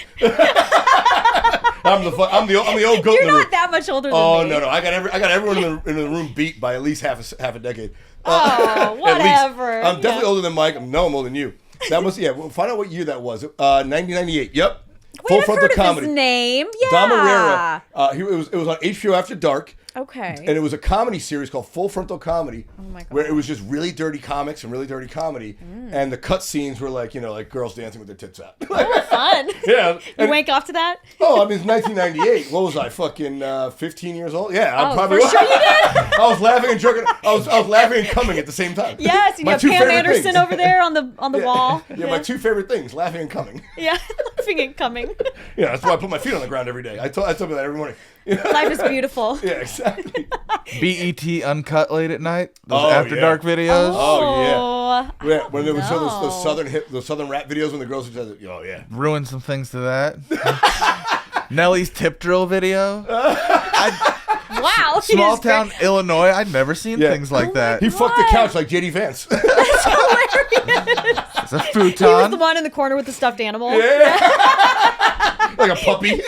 I'm the old goat. You're not that much older than me. Oh no, I got everyone in the room beat by at least half a decade. Oh, whatever. I'm definitely older than Mike. I'm older than you. That was We'll find out what year that was. 1998. Yep. Full Frontal Comedy. His name. Yeah. Dom Herrera. It was on HBO After Dark. Okay. And it was a comedy series called Full Frontal Comedy. Oh my God. Where it was just really dirty comics and really dirty comedy. And the cut scenes were like, like girls dancing with their tits out. Oh, fun. Yeah. You wank off to that? Oh, I mean, it's 1998. What was I, fucking 15 years old? Yeah, I probably for was. sure you did. I was laughing and joking. I was laughing and coming at the same time. Yes, and you have Pam Anderson over there on the wall. Yeah, my two favorite things, laughing and coming. Yeah, laughing and coming. Yeah, that's why I put my feet on the ground every day. I tell me that every morning. Life is beautiful. Yeah, exactly. BET Uncut late at night. Those After Dark videos. Oh yeah. When there was those southern rap videos when the girls would say, oh yeah. Ruined some things to that. Nelly's tip drill video. Wow. Small town Illinois. I'd never seen things like that. He fucked the couch like JD Vance. That's hilarious. It's a futon. He was the one in the corner with the stuffed animal. Yeah. Like a puppy.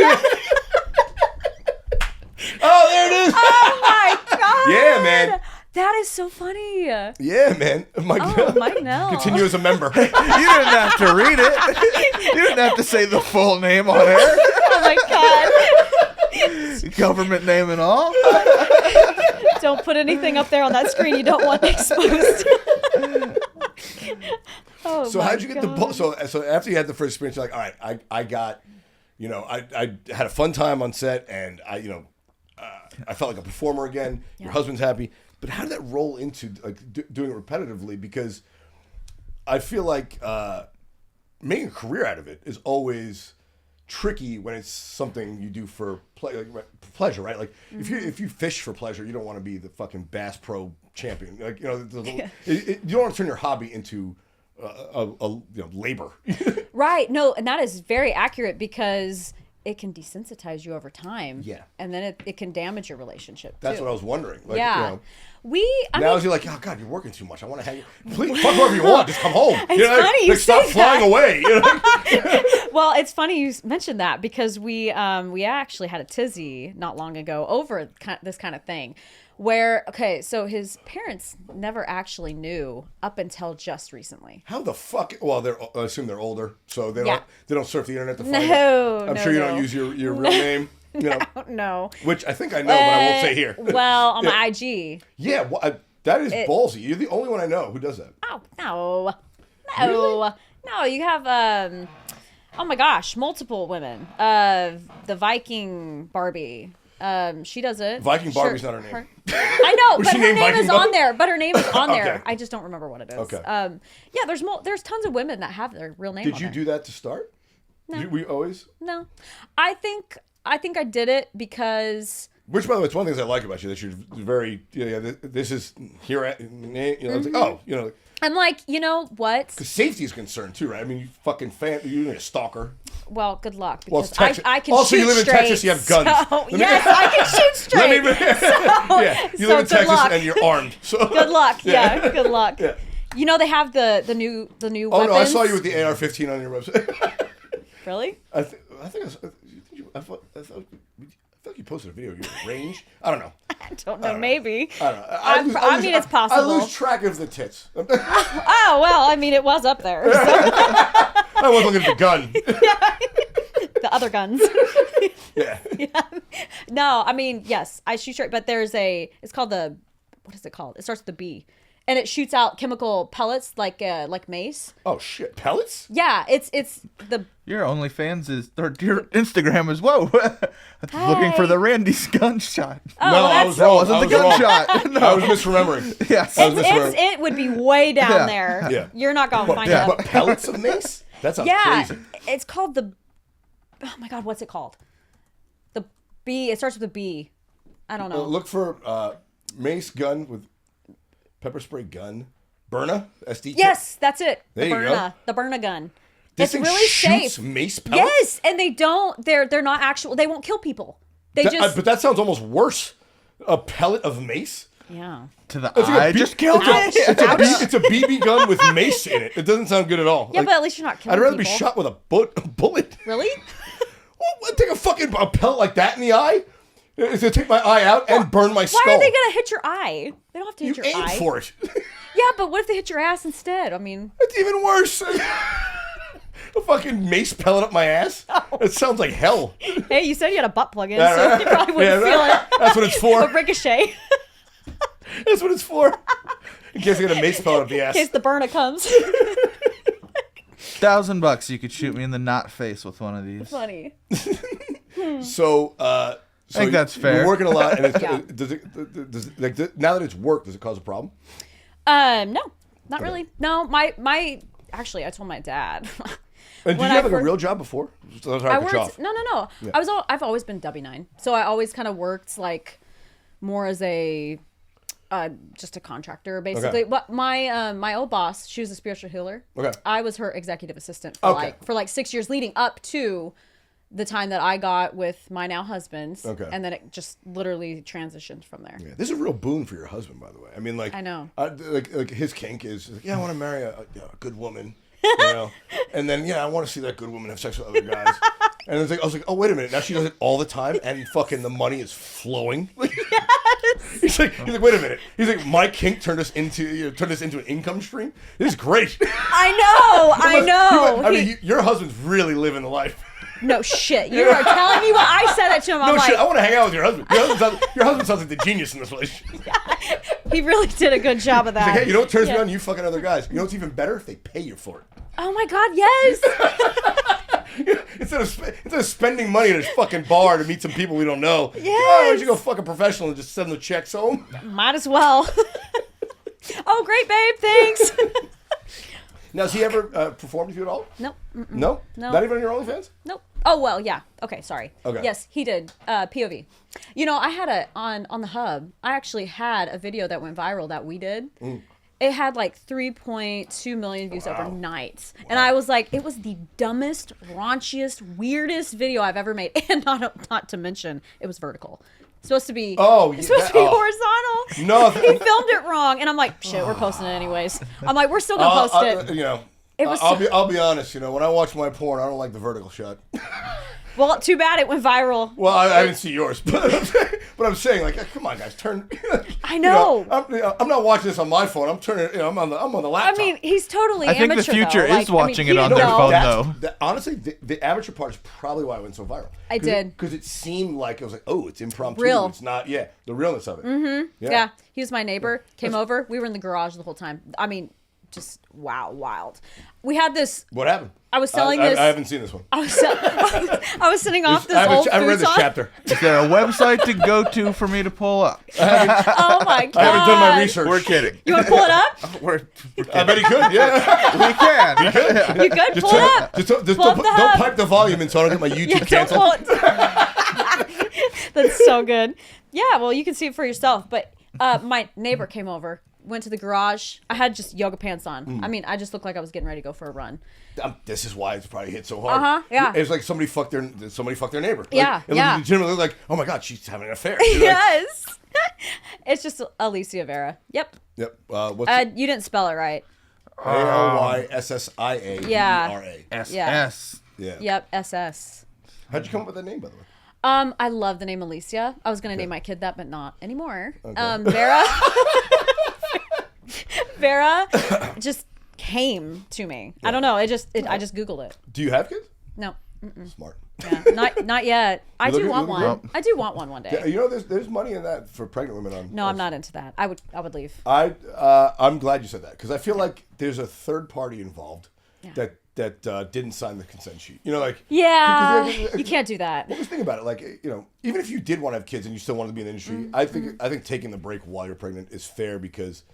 Oh, there it is. Oh my God. Yeah, man. That is so funny. Yeah, man. Mike Nell. Continue as a member. You didn't have to read it. You didn't have to say the full name on air. Oh my God. Government name and all. Don't put anything up there on that screen you don't want exposed. Oh, so how'd you get the so after you had the first experience, you're like, all right, I got, I had a fun time on set, and I felt like a performer again. Yeah. Your husband's happy. But how did that roll into like doing it repetitively? Because I feel like making a career out of it is always tricky when it's something you do for pleasure, right? Like if you fish for pleasure, you don't want to be the fucking Bass Pro champion. Like you don't want to turn your hobby into labor. Right. No, and that is very accurate because it can desensitize you over time. Yeah. And then it can damage your relationship That's too. what I was wondering. Like, yeah. Now you're like, oh God, you're working too much. I want to hang. Please, fuck whoever you want. Just come home. It's funny you stop say flying that. away. Well, it's funny you mentioned that because we actually had a tizzy not long ago over this kind of thing. Where, okay, so his parents never actually knew up until just recently. How the fuck? Well, I assume they're older, so they Yeah. don't surf the internet to find No, out. I'm sure you don't use your real name. No. Which I think I know, but I won't say here. Well, on my IG. Yeah, that is ballsy. You're the only one I know who does that. Oh, no. Really? No, you have, oh my gosh, multiple women. The Viking Barbie. She does it. Viking Barbie's not her name. I know, Was but she her named name Viking is Barbie? on there. But her name is on there. Okay. I just don't remember what it is. Okay. Yeah, there's tons of women that have their real name. Did on you there. do that to start? No. We always. No, I think I did it because. Which, by the way, it's one of the things I like about you that you're very. This is here at. It's like, oh, I'm like, you know what? because safety is concerned too, right? I mean, you fucking you're a stalker. Well, good luck Well, because Texas. I can Also, shoot you live in straight, Texas. You have guns. So, yes, I can shoot straight. Yeah, you live in good Texas luck. and you're armed. So Good luck. Yeah, good luck. Yeah. You know they have the new Oh weapons. no, I saw you with the AR-15 on your website. Really? I thought you posted a video of your range. I don't know. I don't know. Maybe. I don't know. I mean, it's possible. I lose track of the tits. Oh well, I mean, it was up there. So. I wasn't looking at the gun. The other guns. Yeah. No, I mean, yes, I shoot straight, but it's called what is it called? It starts with the B. And it shoots out chemical pellets like mace. Oh shit! Pellets? Yeah, it's the. Your OnlyFans your Instagram is looking for the Randy's gunshot. Oh, No, I was wrong. Wasn't I the was wrong. gunshot? No. I was misremembering. Yes. It would be way down Yeah. there. Yeah. You're not gonna find yeah. it. But pellets of mace? That sounds Yeah, crazy. it's called the. Oh my God, what's it called? The B. It starts with a B. I don't know. Look for mace gun with pepper spray gun. Burna? SD kit? Yes, that's it. There you go. The Burna gun. This It's thing really shoots safe. mace pellets? Yes, and they don't. They're not actual. They won't kill people. They just. But that sounds almost worse. A pellet of mace? Yeah. To the It's like eye. a Just killed Ouch. it. It's a BB gun with mace in it. It doesn't sound good at all. Yeah, but at least you're not killing I'd rather people. be shot with a bullet. Really? Well, take a fucking pellet like that in the eye? It's gonna take my eye out and burn my skull. Why are they gonna hit your eye? They don't have to You hit your aim eye. for it. Yeah, but what if they hit your ass instead? I mean, It's even worse. A fucking mace pellet up my ass? It sounds like hell. hey, you said you had a butt plug in, Yeah, so right. you probably wouldn't feel it. That's what it's A for. ricochet That's what it's for. In case I get a mace pellet up the in ass. case the burner comes. $1,000 you could shoot me in the knot face with one of these. Funny. So, I think that's fair. You're working a lot, and Yeah. now that it's work, does it cause a problem? No, not really. No, my actually, I told my dad. And did When you have I like a first- real job before? Sorry to I cut you worked. off. No. Yeah. I've always been W-9, so I always kind of worked like more as a just a contractor basically. Okay. But my old boss, she was a spiritual healer. Okay. I was her executive assistant for Okay. like 6 years leading up to the time that I got with my now husband. Okay. And then it just literally transitioned from there. Yeah, this is a real boon for your husband, by the way. I mean, like, I know. Like his kink is, like, yeah, I want to marry a good woman, you know, and then I want to see that good woman have sex with other guys. And it's like I was like, oh wait a minute, now she does it all the time, and fucking the money is flowing. He's like, wait a minute. He's like, my kink turned us into an income stream. This is great. I know. I mean, your husband's really living the life. No shit. You are telling me what I said that to him. No I'm shit. like, I want to hang out with your husband. Your husband sounds like the genius in this relationship. he really did a good job of that. Like, hey, you know what turns me Yeah. on? You fucking other guys. You know what's even better? If they pay you for it. Oh my God, yes. Instead of spending money at a fucking bar to meet some people we don't know, Yes. why don't you go fucking professional and just send the checks home? Might as well. Oh, great, babe. Thanks. Now, has he ever performed with you at all? Nope. No? No. Not even on your OnlyFans? Nope. Oh, well, yeah. Okay, sorry. Okay. Yes, he did. POV. You know, I had on the hub, I actually had a video that went viral that we did. It had like 3.2 million views overnight. And I was like, it was the dumbest, raunchiest, weirdest video I've ever made. And not to mention, it was vertical. It's supposed to be horizontal. No. He filmed it wrong. And I'm like, shit, we're posting it anyways. I'm like, we're still going to post it. You know, It was I'll be honest, you know, when I watch my porn, I don't like the vertical shot. Well, too bad it went viral. Well, I didn't see yours, but I'm saying, like, come on, guys, turn. I know. I'm not watching this on my phone. I'm turning. You know, I'm on the laptop. I mean, he's totally I think amateur, the future though. is watching it on their phone, though. Honestly, the amateur part is probably why it went so viral. I did. Because it seemed like it was like, oh, it's impromptu. Real. It's not, the realness of it. Mm-hmm. Yeah. He was my neighbor. Came over. We were in the garage the whole time. I mean, just wild. We had this. What happened? I was selling this. I haven't seen this one. I was sending off this old I've read this futon. chapter. Is there a website to go to for me to pull up? Oh my god! I haven't done my research. We're kidding. You want to pull it up? We're I bet he could. Yeah, we can. You good? Pull it up. Just Pull don't, up the don't hub. pipe the volume in so I don't get my YouTube Yeah, canceled. That's so good. Yeah, well, you can see it for yourself. But my neighbor came over, went to the garage. I had just yoga pants on. I mean, I just looked like I was getting ready to go for a run. This is why it's probably hit so hard. Yeah. It's like somebody fucked their neighbor. Yeah, It yeah. legitimately looked like, oh my god, she's having an affair. You're like, Yes. It's just Alyssia Vera. Yep. yep. What's You didn't spell it right. ALYSSIA Yeah. SS. Yeah. Yep. SS. How'd you come up with that name, by the way? I love the name Alyssia. I was gonna name my kid that, but not anymore. Vera. Vera just came to me. I don't know. I just Googled it. Do you have kids? No. Smart. Yeah, not yet. I do looking- want you're one. looking I do want one day. Yeah, you know, there's money in that for pregnant women. No, I'm not into that. I would leave. I'm glad you said that because I feel like there's a third party involved that didn't sign the consent sheet. You know, like Yeah, you can't do that. Well, just think about it. Like, you know, even if you did want to have kids and you still wanted to be in the industry, I think taking the break while you're pregnant is fair because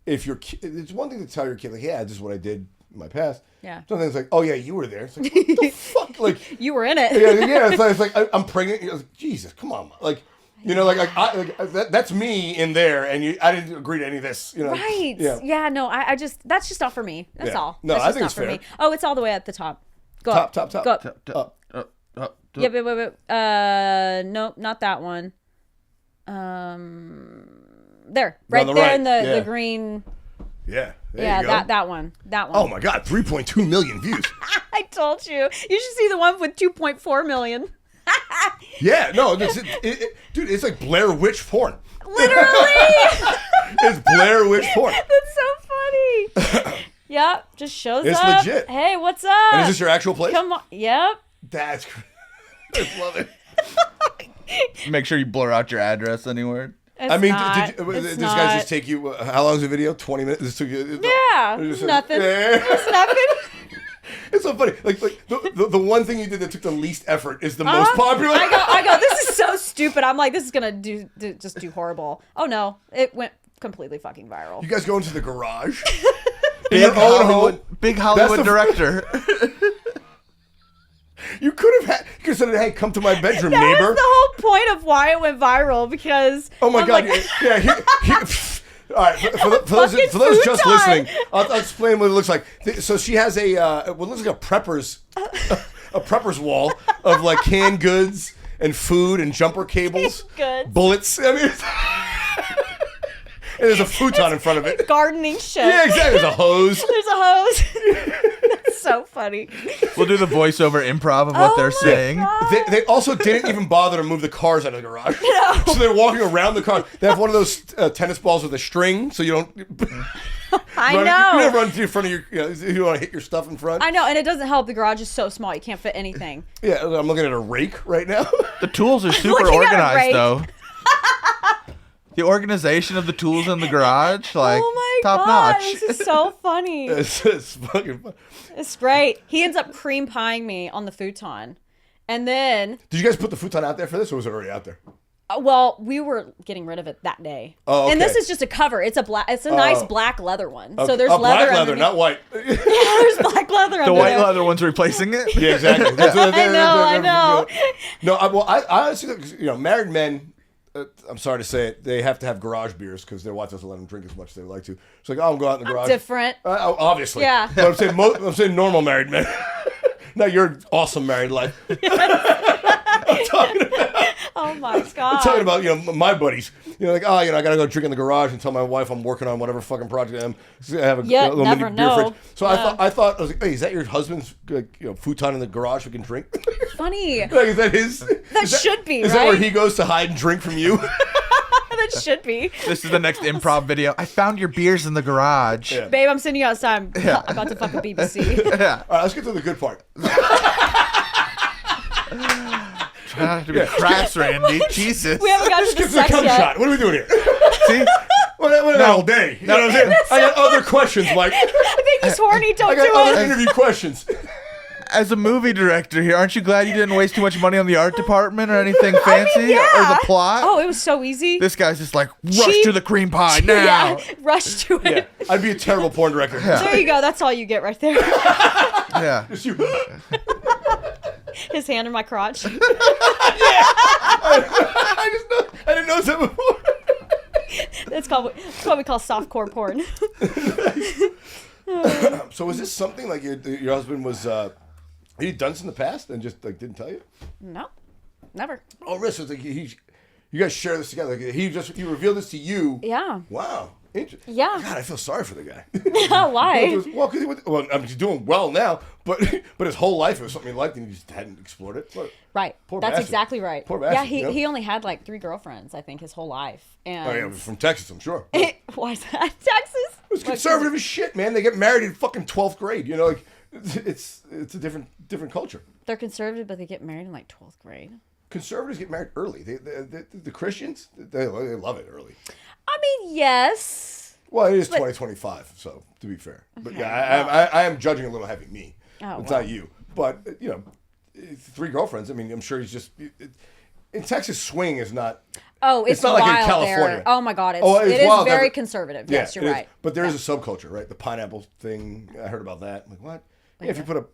if it's one thing to tell your kid like, yeah, this is what I did in my past. Yeah. Something's like, oh yeah, you were there. It's like, what the fuck? Like, You were in it. yeah. It's like I'm pregnant. You're like, Jesus, come on, like. You know, that's me in there, and I didn't agree to any of this. You know, Right. Yeah. No, I just that's just not for me. That's Yeah. all. No, That's I just think not it's for fair. me. Oh, it's all the way at the top. Go Top. up. Go up. Up. Yeah, wait. No, not that one. There, right On the there right, in the yeah. green. Yeah. There you go. that one. Oh my God, 3.2 million views. I told you. You should see the one with 2.4 million. Yeah, no, dude, it's like Blair Witch porn. Literally. It's Blair Witch porn. That's so funny. Yep, just shows It's up. legit. Hey, what's up? And is this your actual place? Come on. Yep. That's I love it. Make sure you blur out your address anywhere. It's I mean, not. did It's this not. guy just take you? How long is the video? 20 minutes. This took you. Yeah, nothing. It's nothing. It's so funny. Like the one thing you did that took the least effort is the most popular. I go. This is so stupid. I'm like, this is gonna just do horrible. Oh no, it went completely fucking viral. You guys go into the garage. In your own home. Big Hollywood director. You could have said, "Hey, come to my bedroom, That neighbor." was the whole point of why it went viral because. Oh my I'm God! like, Yeah. All right, for those just futon. listening, I'll explain what it looks like. So she has what looks like a prepper's wall of like canned goods and food and jumper cables, Goods. bullets. I mean, and there's a futon in front of it. gardening shit. Yeah, exactly. There's a hose. There's a hose. That's so funny. We'll do the voiceover improv of what they're saying. They also didn't even bother to move the cars out of the garage. No. So they're walking around the car. They have one of those tennis balls with a string, so you don't. I You know. never run through front of your. You don't want to hit your stuff in front. I know, and it doesn't help. The garage is so small; you can't fit anything. Yeah, I'm looking at a rake right now. The tools are super Looking at a rake. organized, though. The organization of the tools in the garage, like Oh top God, notch. this is so funny. It's fucking fun. It's great. He ends up cream pieing me on the futon. And then, Did you guys put the futon out there for this, or was it already out there? well, we were getting rid of it that day. Oh, okay. And this is just a cover. It's a nice black leather one. So there's Oh, leather black leather, underneath. not white. Yeah, there's black leather The under white there. leather one's replacing it. Yeah, exactly. I know. No, I honestly, married men. I'm sorry to say it, they have to have garage beers because their wife doesn't let them drink as much as they would like to. It's like, I'm going out in the garage. Different. Obviously. Yeah. But I'm saying normal married men. Not your awesome married life. I'm talking about. Oh my God. I'm talking about, my buddies. Like, I gotta go drink in the garage and tell my wife I'm working on whatever fucking project I am. I have a little never mini beer know. fridge. So I thought I was like, hey, is that your husband's futon in the garage we can drink? Funny. Like, is that his? That should be, Is that where right? he goes to hide and drink from you? That should be. This is the next improv video. I found your beers in the garage. Yeah. Babe, I'm sending you outside. I'm about to fuck a BBC. All right, let's get to the good part. Try not to be crass, Randy. Jesus. We haven't gotten Let's to get the to the sex cum yet. shot. What are we doing here? See? What all day? You know what I'm saying? I got other questions, Mike. I think he's horny. Don't I do got other it. interview questions. As a movie director here, aren't you glad you didn't waste too much money on the art department or anything fancy or the plot? Oh, it was so easy. This guy's just like, rush Cheap. to the cream pie now. Yeah, rush to it. Yeah, I'd be a terrible porn director. There you go. That's all you get right there. Yeah. Just you. His hand in my crotch. I didn't know that before. It's what we call softcore porn. So is this something like your husband was? He done this in the past and just like didn't tell you? No, never. Oh, really? So it's like you guys share this together. Like he revealed this to you. Yeah. Wow. Interesting. Yeah. God, I feel sorry for the guy. Why? Well, I mean, he's doing well now, but his whole life it was something he liked and he just hadn't explored it. What? Right. Poor That's bastard. exactly right. Poor bastard, Yeah, he only had like 3 girlfriends, I think, his whole life. And Oh yeah, from Texas, I'm sure. It why is that Texas? was conservative as shit, man. They get married in fucking 12th grade. Like it's a different culture. They're conservative, but they get married in like 12th grade. Conservatives get married early. The Christians, they love it early. I mean, yes. Well, it is 2025, so to be fair. But Okay, yeah, I am judging a little heavy me. Oh, It's well. not you. But, 3 girlfriends. I mean, I'm sure he's just... in Texas, swing is not... Oh, it's not like in wild California. there. Oh my God, Oh, it it's is wild very there. conservative. Yeah, Yes, you're it is. right. But there is a subculture, right? The pineapple thing. I heard about that. I'm like, what? Yeah, if you put a...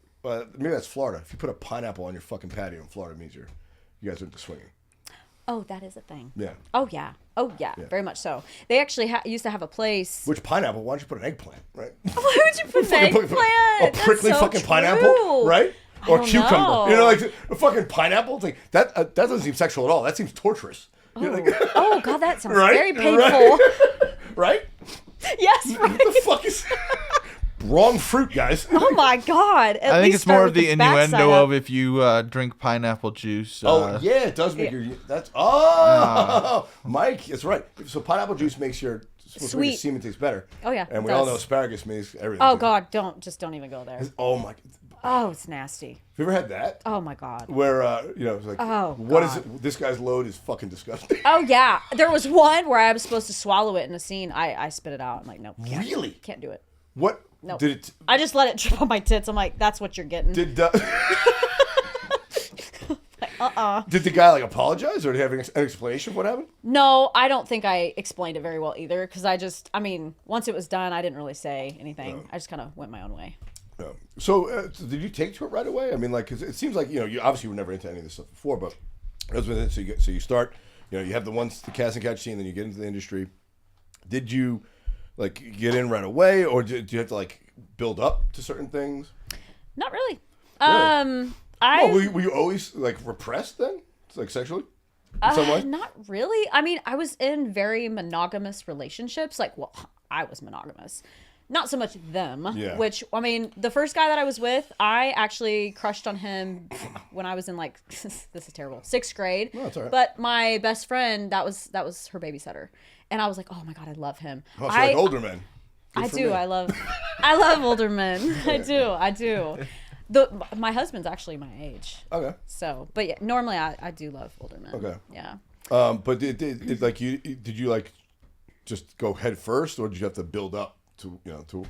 maybe that's Florida. If you put a pineapple on your fucking patio in Florida, it means you guys are into swinging. Oh, that is a thing. Yeah. Oh yeah. Very much so. They actually used to have a place. Which pineapple? Why don't you put an eggplant, right? Why would you put an eggplant? A That's prickly so fucking true. pineapple, right? I Or don't cucumber. know. Like a fucking pineapple. It's like that. That doesn't seem sexual at all. That seems torturous. Oh God, that sounds Right? very painful. Right? Yes, right. What the fuck is wrong fruit, guys? Oh my God. I think it's more of the innuendo of if you drink pineapple juice. Oh yeah, it does make your. That's Mike. That's right. So pineapple juice makes your Sweet. semen taste better. Oh, yeah, and it we all does. know asparagus makes everything. Oh taste God, don't even go there. better. Oh my. Have Oh, it's nasty. you ever had that? Oh my God. Where it's like, Oh, what is God. it? This guy's load is fucking disgusting. Oh yeah, there was one where I was supposed to swallow it in a scene. I spit it out. I'm like, nope. Really? Can't do it. What No. did it? I just let it drip on my tits. I'm like, that's what you're getting. Did the did the guy like apologize or did he have an explanation of what happened? No, I don't think I explained it very well either. Because I mean, once it was done, I didn't really say anything. I just kind of went my own way. No. So did you take to it right away? I mean, like, because it seems like you obviously were never into any of this stuff before, but that's what it. So you start, you have the cast and catch scene, then you get into the industry. Did you like get in right away, or did you have to like build up to certain things? Not really. Well, were you always like repressed then, like sexually, in some way? Not really. I mean, I was in very monogamous relationships. Like, well, I was monogamous. Not so much them, Yeah. which, I mean, the first guy that I was with, I actually crushed on him when I was in like, this is terrible, 6th grade. No, it's all right. But my best friend, that was her babysitter. And I was like, oh my God, I love him. Oh, so like older men. Good I for do. me. I love older men. I do. My husband's actually my age. Okay. So, but yeah, normally I do love older men. Okay. Yeah. But did you like just go head first, or did you have to build up to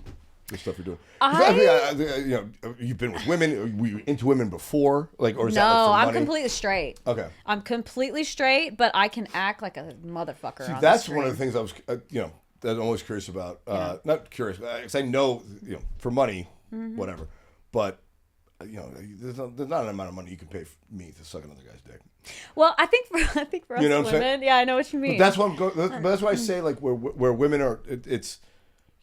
the stuff you're doing? 'Cause I mean, you've been with women. Were you into women before? Like, or is that like No, for I'm money? completely straight. Okay. I'm completely straight, but I can act like a motherfucker. See, on that's the one of the screen. things I was, that I'm always curious about. Not curious, because I know, for money, whatever. But, there's not an amount of money you can pay for me to suck another guy's dick. Well, I think for us You know what I'm saying? women, yeah, I know what you mean. But that's what I'm going. But that's why I say like where women are. It's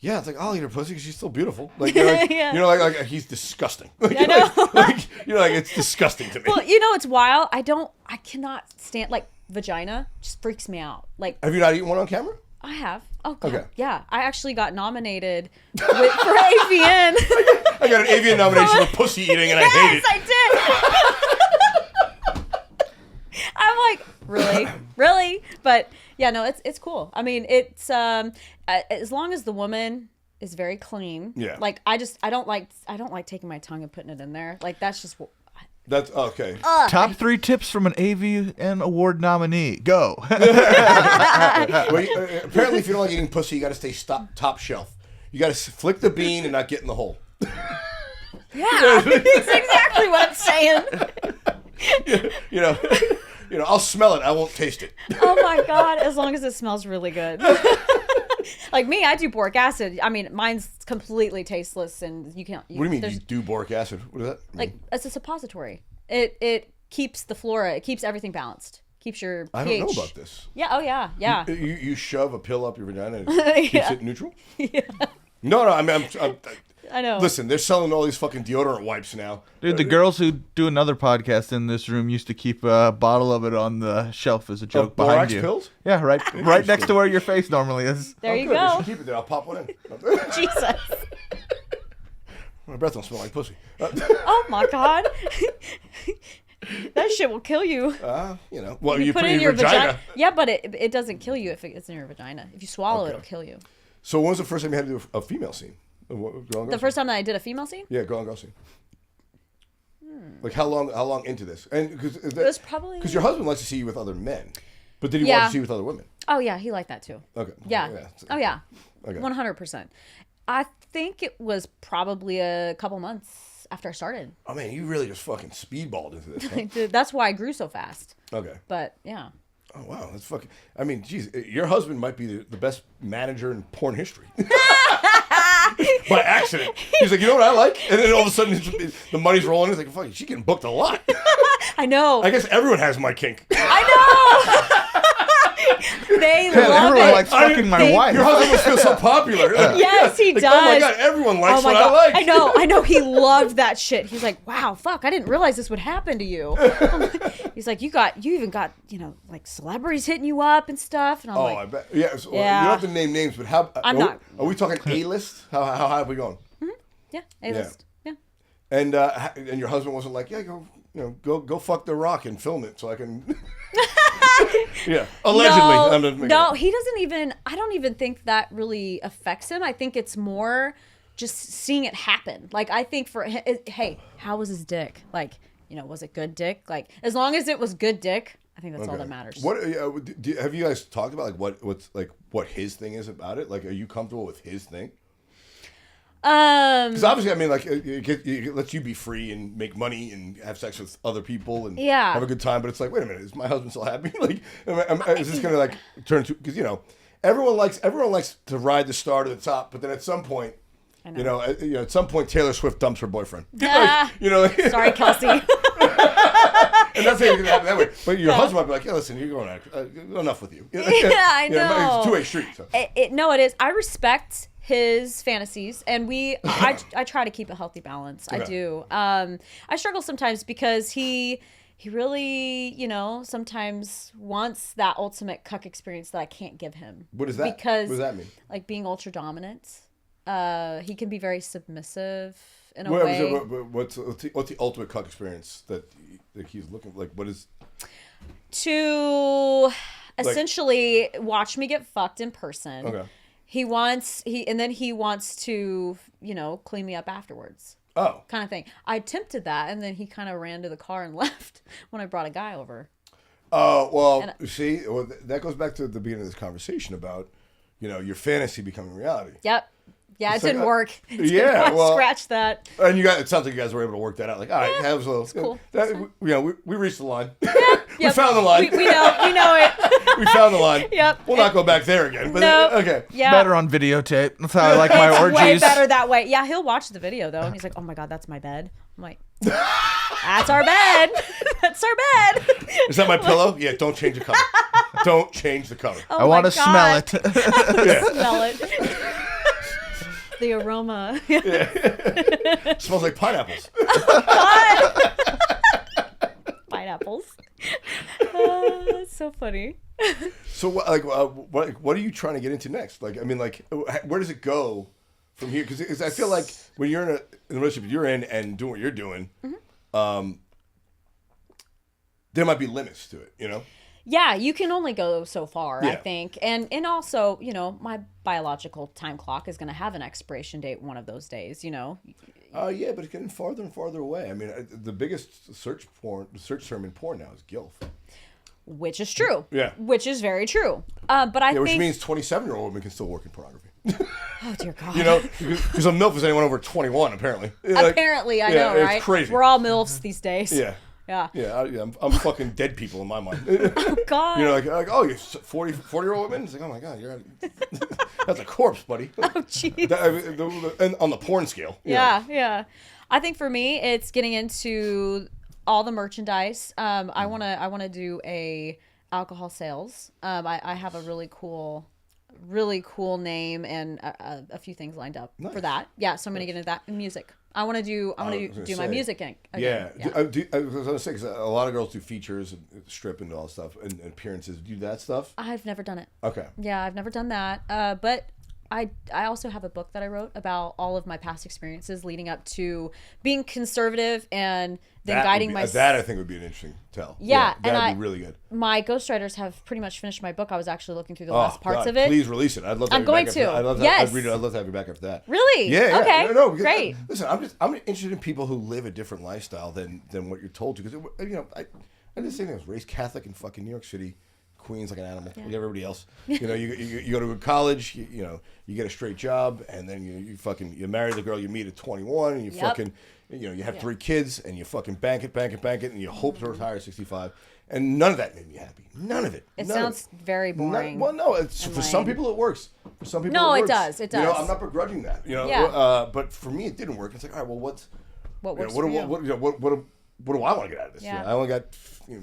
like I'll eat her pussy because she's still beautiful. Like, Yeah. like he's disgusting. Like, I know. like it's disgusting to me. Well, it's wild. I cannot stand like vagina. Just freaks me out. Like Have you not eaten one on camera? I have. Oh God. Okay. Yeah, I actually got nominated for AVN. I got an avian nomination for pussy eating, and I hate it. I did. I'm like, really? But yeah, no, it's cool. I mean, it's as long as the woman is very clean. Yeah. Like I don't like taking my tongue and putting it in there. Like that's just. That's okay. Top 3 tips from an AVN award nominee. Go. Well, apparently, if you don't like eating pussy, you got to stay top shelf. You got to flick the bean and not get in the hole. Yeah, that's exactly what I'm saying. I'll smell it. I won't taste it. Oh my God! As long as it smells really good. Like me, I do boric acid. I mean, mine's completely tasteless, and you can't. What do you mean? You do boric acid? What does that mean? Like it's a suppository. It keeps the flora. It keeps everything balanced. Keeps your pH. I don't know about this. Yeah. Oh yeah. Yeah. You shove a pill up your vagina and it keeps it neutral? Yeah. No. I mean, I know. Listen, they're selling all these fucking deodorant wipes now. Dude, the girls who do another podcast in this room used to keep a bottle of it on the shelf as a joke behind borax you. pills? Yeah, right next to where your face normally is. There you Good. go. You should keep it there. I'll pop one in. Jesus. My breath don't smell like pussy. Oh my God. That shit will kill you. Well, You you put it in your vagina. vagina. Yeah, but it doesn't kill you if it's in your vagina. If you swallow it, it'll kill you. So when was the first time you had to do a female scene? The first time that I did a female scene? Yeah, girl scene. Like how long into this? And because It was probably your husband likes to see you with other men, but did he want to see you with other women? Oh yeah, he liked that too. Okay. Yeah. Oh yeah. Okay. 100%. I think it was probably a couple months after I started. Oh man, you really just fucking speedballed into this. Huh? That's why I grew so fast. Okay. But yeah. Oh wow, that's fucking. I mean, geez, your husband might be the best manager in porn history. By accident, he's like, you know what I like, and then all of a sudden the money's rolling. He's like, fuck, she's getting booked a lot. I know. I guess everyone has my kink. I know. They love everyone it. likes fucking my wife. Your husband must feel so popular. Yes, he like, does. Oh my god, everyone likes what God. I like. I know. He loved that shit. He's like, wow, fuck, I didn't realize this would happen to you. He's like, you even got, like celebrities hitting you up and stuff. And I'm like, I bet. Yeah, so, Yeah. you don't have to name names, but how? I'm not. Are we talking A-list? How high have we gone? yeah, A-list. Yeah. And your husband wasn't like, yeah, go fuck The Rock and film it so I can. Yeah, allegedly. No, he doesn't even. I don't even think that really affects him. I think it's more just seeing it happen. Like I think for him, hey, how was his dick? Like, was it good dick? Like as long as it was good dick, I think that's all that matters. What have you guys talked about? Like what his thing is about it? Like, are you comfortable with his thing? Because obviously, I mean, like, it lets you be free and make money and have sex with other people and have a good time. But it's like, wait a minute, is my husband still happy? Like, is this gonna like turn to? Because everyone likes to ride the star to the top, but then at some point, at some point, Taylor Swift dumps her boyfriend. Sorry, Kelsey. And that's not going to happen that way. But your husband might be like, yeah, listen, you're going enough with you. Yeah, I know. It's a two-way street. So. No, it is. I respect his fantasies, and I try to keep a healthy balance. Okay. I do. I struggle sometimes because he really, sometimes wants that ultimate cuck experience that I can't give him. What is that? Because what does that mean? Like being ultra dominant. He can be very submissive in a way. What's the ultimate cuck experience that he's looking for? Like, what is? To essentially watch me get fucked in person. Okay. He wants to, clean me up afterwards. Oh. Kind of thing. I attempted that, and then he kind of ran to the car and left when I brought a guy over. Oh, well, see, that goes back to the beginning of this conversation about, your fantasy becoming reality. Yep. Yeah, it It's like, didn't work. yeah, well, Scratch that. And it sounds like you guys were able to work that out. Like, all right, that was a little, cool. We reached the line. Yep. We found the line. We know it. We found the line. Yep. We'll not go back there again. But No. okay. Yeah. Better on videotape. That's how I like my orgies. Way better that way. Yeah, he'll watch the video though, and he's like, "Oh my god, that's my bed." I'm like, "That's our bed. That's our bed." Is that my pillow? Yeah. Don't change the cover. Don't change the cover. Oh I want to my smell God. it. Yeah. Smell it. The aroma. Smells like pineapples. Pineapples. That's so funny. So what are you trying to get into next? Like, I mean, like, where does it go from here? Because I feel like when you're in a relationship you're in and doing what you're doing, there might be limits to it, you know? Yeah, you can only go so far, I Yeah. think. And also, you know, my biological time clock is going to have an expiration date one of those days, you know. Yeah, but it's getting farther and farther away. I mean, the biggest search term in porn now is GILF. Which is true. Yeah. Which is very true. But I think... Which means 27-year-old women can still work in pornography. Oh, dear God. You know, because a MILF is anyone over 21, apparently. Like, Apparently, I yeah, know, right? It's crazy. We're all MILFs these days. Yeah. Yeah. Yeah, I'm fucking dead people in my mind. Oh, God. You know, like oh, you're 40-year-old women? It's like, oh my God, that's a corpse, buddy. Oh, jeez. And on the porn scale. you know. Yeah. I think for me, it's getting into all the merchandise. I wanna do a alcohol sales. I have a really cool name and a few things lined up for that. Yeah, so I'm gonna get into that. Music. I want to do my music again. Yeah. Yeah. I was gonna say, 'cause a lot of girls do features and strip and all stuff and appearances. Do that stuff? I've never done it. Okay. Yeah, I've never done that. But I also have a book that I wrote about all of my past experiences leading up to being conservative and then guiding my... That I think would be an interesting tell. Yeah, and that'd be really good. My ghostwriters have pretty much finished my book. I was actually looking through the last parts God, of it. Please release it. I'd love to. I'm going to. I'd love to. Yes. I'd read it. I'd love to have you back after that. Really? Yeah. Okay. No, because, great. Listen, I'm interested in people who live a different lifestyle than what you're told to. Because you know, I did the same thing. I was raised Catholic in fucking New York City. Queens like an animal, like everybody else. You know, you go to a college, you know, you get a straight job, and then you marry the girl you meet at 21, and you fucking, you know, you have 3 kids, and you fucking bank it, and you hope to retire at 65. And none of that made me happy. None of it. It sounds very boring. Well, no, for some people it works. For some people, No, it it works. does. It You know, does. I'm not begrudging that. You know, Yeah. But for me, it didn't work. It's like, all right, well, what works you know, for you? what do I want to get out of this? Yeah. You know, I only got,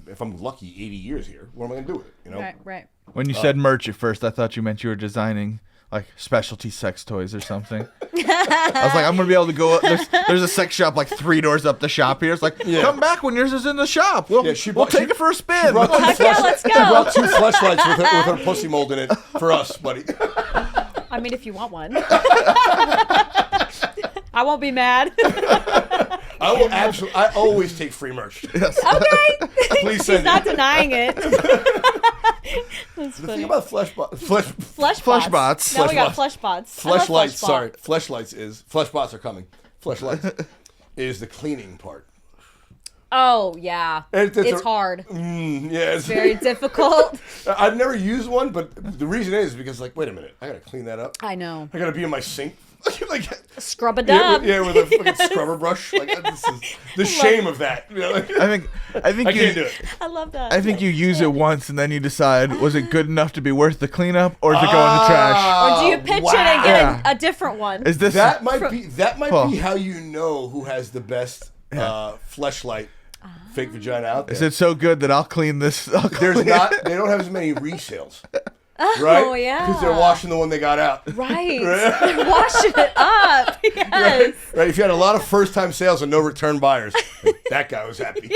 if I'm lucky, 80 years here. What am I going to do with it? You know. Right. When you said merch at first, I thought you meant you were designing like specialty sex toys or something. I was like, I'm gonna be able to go. There's a sex shop like 3 doors up the shop here. It's like, come back when yours is in the shop. We'll take it for a spin. Heck yeah, let's go. She brought 2 fleshlights with her pussy mold in it for us, buddy. I mean, if you want one, I won't be mad. I will absolutely. I always take free merch. Yes. Okay. Please send He's not it. denying it. That's The funny. thing about Flesh Flesh bots. Now we got bots. flesh bots. I love fleshlights. flesh bot. Sorry, fleshlights is fleshbots are coming. Fleshlights is the cleaning part. Oh yeah, it's hard. Yeah, it's Very difficult. I've never used one, but the reason is because, like, wait a minute, I gotta clean that up. I know. I gotta be in my sink. Like, Scrub a dub. with a fucking scrubber brush. Like, this is the shame of that. You know, like, I think I can't do it. I love that. I think you use it once and then you decide, was it good enough to be worth the cleanup, or does it go in the trash? Or do you pitch it and get a different one? Is this That might be how you know who has the best fleshlight fake vagina out there. Is it so good that I'll clean this? They They don't have as many resales. Right? Oh yeah. Because they're washing the one they got out. Right. Washing it up. Yes. Right. If you had a lot of first-time sales and no return buyers, that guy was happy.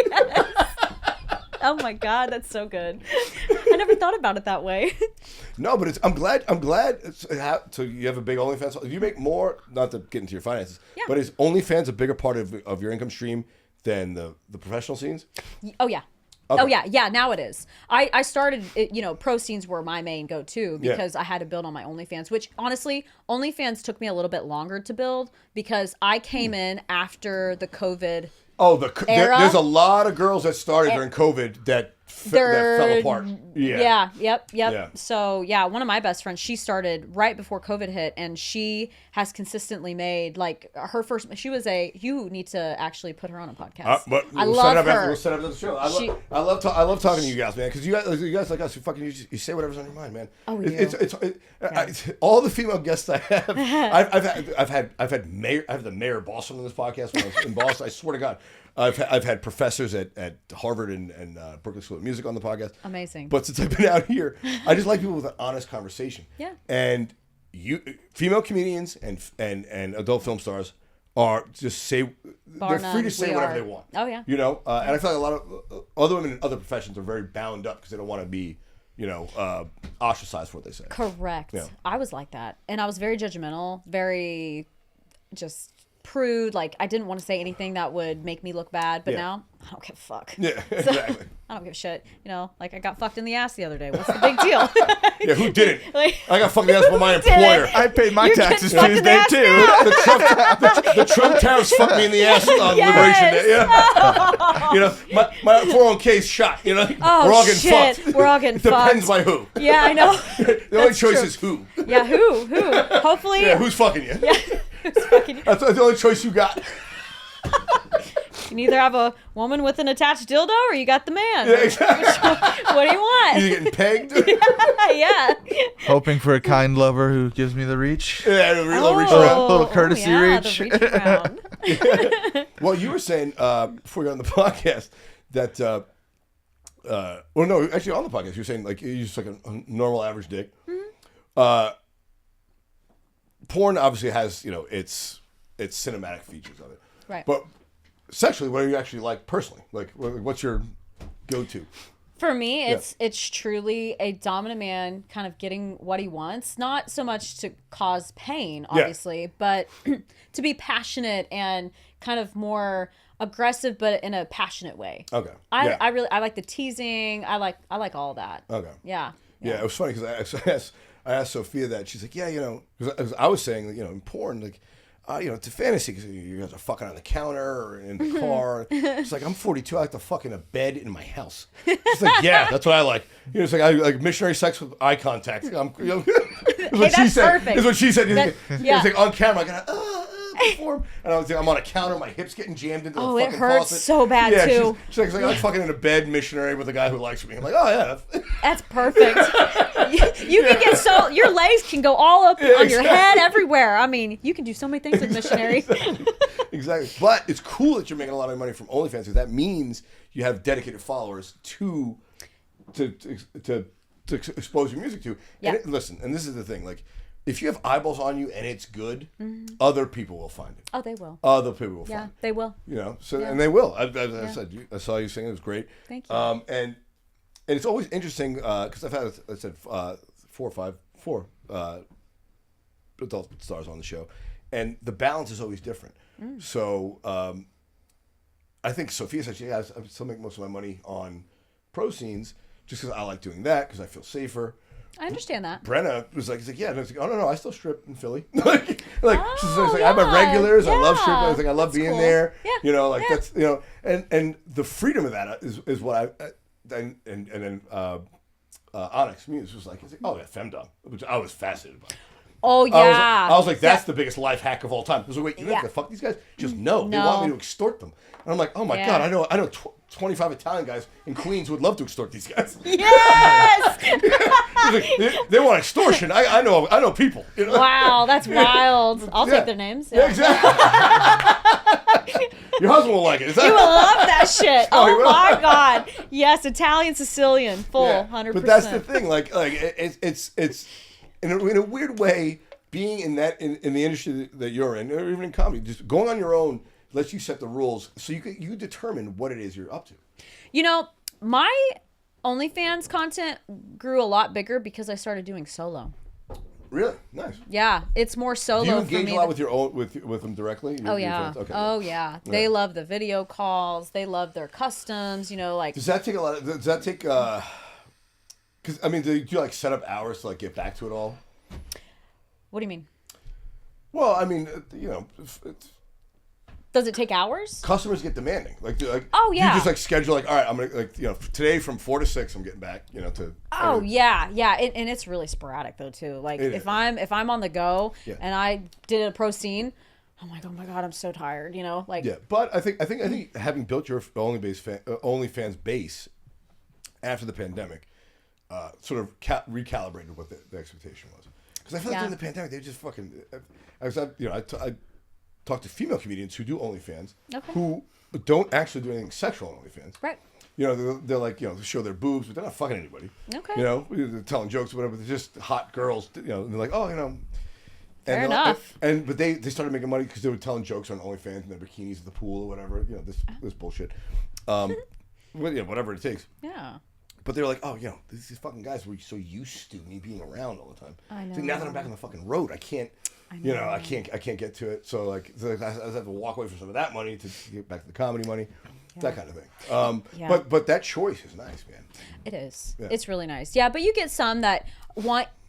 Oh my God, that's so good. I never thought about it that way. No, but I'm glad. So you have a big OnlyFans. Do you make more? Not to get into your finances, but is OnlyFans a bigger part of your income stream than the professional scenes? Oh yeah. Okay. Oh yeah, now it is. I started, pro scenes were my main go-to because I had to build on my OnlyFans, which honestly, OnlyFans took me a little bit longer to build because I came in after the COVID Oh, era. there's a lot of girls that started during COVID that that fell apart. Yep. Yeah. So yeah, one of my best friends, she started right before COVID hit, and she has consistently made like her first. You need to actually put her on a podcast. But I we'll love set her. We'll set up the show. I love talking to you guys, man, because you guys like us, you say whatever's on your mind, man. Oh, we do. It's all the female guests I have. I've had the mayor of Boston on this podcast when I was in Boston. I swear to God. I've had professors at Harvard and Berkeley School of Music on the podcast. Amazing. But since I've been out here, I just like people with an honest conversation. Yeah. And female comedians and adult film stars are just they're free to say whatever they want. Oh yeah. And I feel like a lot of other women in other professions are very bound up because they don't want to be ostracized for what they say. Correct. Yeah. I was like that, and I was very judgmental, very just prude. Like I didn't want to say anything that would make me look bad, but now I don't give a fuck. Yeah, exactly. I don't give a shit. Like I got fucked in the ass the other day. What's the big deal? Yeah, who didn't? Like, I got fucked in the ass by my employer. I paid my taxes getting fucked in the Tuesday ass too. The Trump tariffs fucked me in the ass on Yes. Liberation Day. My 401k's shot. Oh, we're all getting shit. fucked. We're all getting It depends fucked. by who. Yeah, I know. The only choice true. is who. Yeah, who? Hopefully. Yeah, who's fucking you? Yeah, who's fucking you? That's the only choice you got. You can either have a woman with an attached dildo or you got the man. Yeah, exactly. What do you want? You're getting pegged. Yeah. Hoping for a kind lover who gives me the reach. Yeah, the real reach Oh. around. Little courtesy reach. The reach around. Well, you were saying before you got on the podcast that, well, no, actually on the podcast, you were saying like you're just like a normal average dick. Mm-hmm. Porn obviously has its cinematic features of it, Right. But sexually, what do you actually like personally? Like, what's your go-to? For me, it's truly a dominant man kind of getting what he wants. Not so much to cause pain, obviously, but to be passionate and kind of more aggressive, but in a passionate way. Okay. I like the teasing. I like all that. Okay. Yeah. Yeah, it was funny because I asked Sophia that. She's like, yeah, because I was saying, in porn, like, it's a fantasy because you guys are fucking on the counter or in the car. She's like, I'm 42. I like to fuck in a bed in my house. She's like, yeah, that's what I like. It's like I like missionary sex with eye contact. Is what she said. Perfect. Is what she said. Yeah. It's like on camera, I gotta perform, and I was like, I'm on a counter, my hips getting jammed into the fucking it hurts faucet. so bad too. She's like, I'm fucking in a bed missionary with a guy who likes me. I'm like, oh yeah. That's perfect. You can get your legs can go all up on your head everywhere. I mean, you can do so many things with missionary. Exactly. But it's cool that you're making a lot of money from OnlyFans because that means you have dedicated followers to expose your music to. Yeah. And listen, and this is the thing, like, if you have eyeballs on you and it's good, other people will find it. Oh, they will. Other people will find it. Yeah, they will. And they will. I said, I saw you singing. It was great. Thank you. And it's always interesting because I've had, I said, four adult stars on the show, and the balance is always different. So I think Sophia said I still make most of my money on pro scenes just because I like doing that because I feel safer. I understand that. Brenna was like, yeah, and I was like, oh no, I still strip in Philly. she's like, I have my regulars. I love stripping. I was like, I love being cool. there. Yeah. That's and the freedom of that is what I and then Onyx Muse was like, oh yeah, femdom, which I was fascinated by. Oh yeah. I was like, that's the biggest life hack of all time. I was like, wait, you have to fuck these guys? Just no. They want me to extort them. And I'm like, oh my god, I know 25 Italian guys in Queens who would love to extort these guys. Yes. they want extortion. I know people. Wow, that's wild. I'll take their names. Yeah, exactly. Your husband will like it. He will love that shit. Oh, Oh my god. Yes, Italian, Sicilian, full, 100%. But that's the thing. Like it's in a weird way, being in the industry that you're in, or even in comedy, just going on your own lets you set the rules, so you determine what it is you're up to. My OnlyFans content grew a lot bigger because I started doing solo. Really? Nice. Yeah, it's more solo. Do you for me engage a lot with your own with them directly? Oh yeah. Okay. Oh yeah. They love the video calls. They love their customs. Like. Does that take a lot? Does that take? Because I mean, do you like set up hours to like get back to it all? What do you mean? Well, I mean, Does it take hours? Customers get demanding. Like Oh, yeah. You just like schedule like, all right, I'm gonna today from 4 to 6, I'm getting back. To. Oh yeah. And it's really sporadic though too. Like if I'm on the go and I did a pro scene, I'm like, oh my god, I'm so tired. Like. Yeah, but I think having built your OnlyFans base after the pandemic, sort of recalibrated what the expectation was. Because I feel like during the pandemic they just fucking. I talk to female comedians who do OnlyFans who don't actually do anything sexual on OnlyFans. Right. They're like, show their boobs, but they're not fucking anybody. Okay. They're telling jokes or whatever. They're just hot girls. And they're like, Fair enough. But they started making money because they were telling jokes on OnlyFans in their bikinis at the pool or whatever. This bullshit. Whatever it takes. Yeah. But they're like, these fucking guys were so used to me being around all the time. I know. So now that I'm back on the fucking road, I can't. I can't get to it. So I have to walk away from some of that money to get back to the comedy money, that kind of thing. But that choice is nice, man. It is. Yeah. It's really nice. Yeah, but you get some that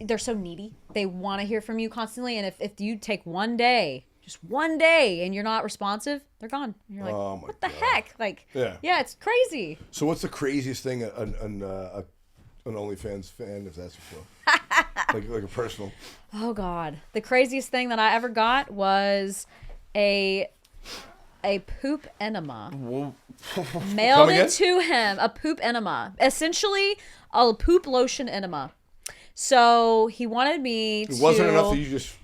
they're so needy. They want to hear from you constantly, and if you take just one day, and you're not responsive, they're gone. And you're like, what the heck? Like, yeah, it's crazy. So what's the craziest thing an OnlyFans fan, if that's for sure? like a personal. Oh God, the craziest thing that I ever got was a poop enema. Mailed it to him. A poop enema, essentially a poop lotion enema. So he wanted me to. It wasn't enough that you just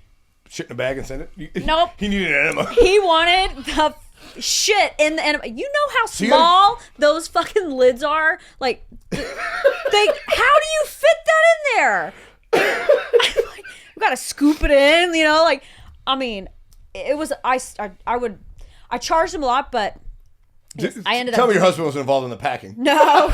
shit in a bag and send it. Nope. He needed an enema. He wanted the shit in the enema. You know how small those fucking lids are? Like, how do you fit that in there? I've got to scoop it in, it was, I charged him a lot, but I ended up. Tell me your husband wasn't involved in the packing. No.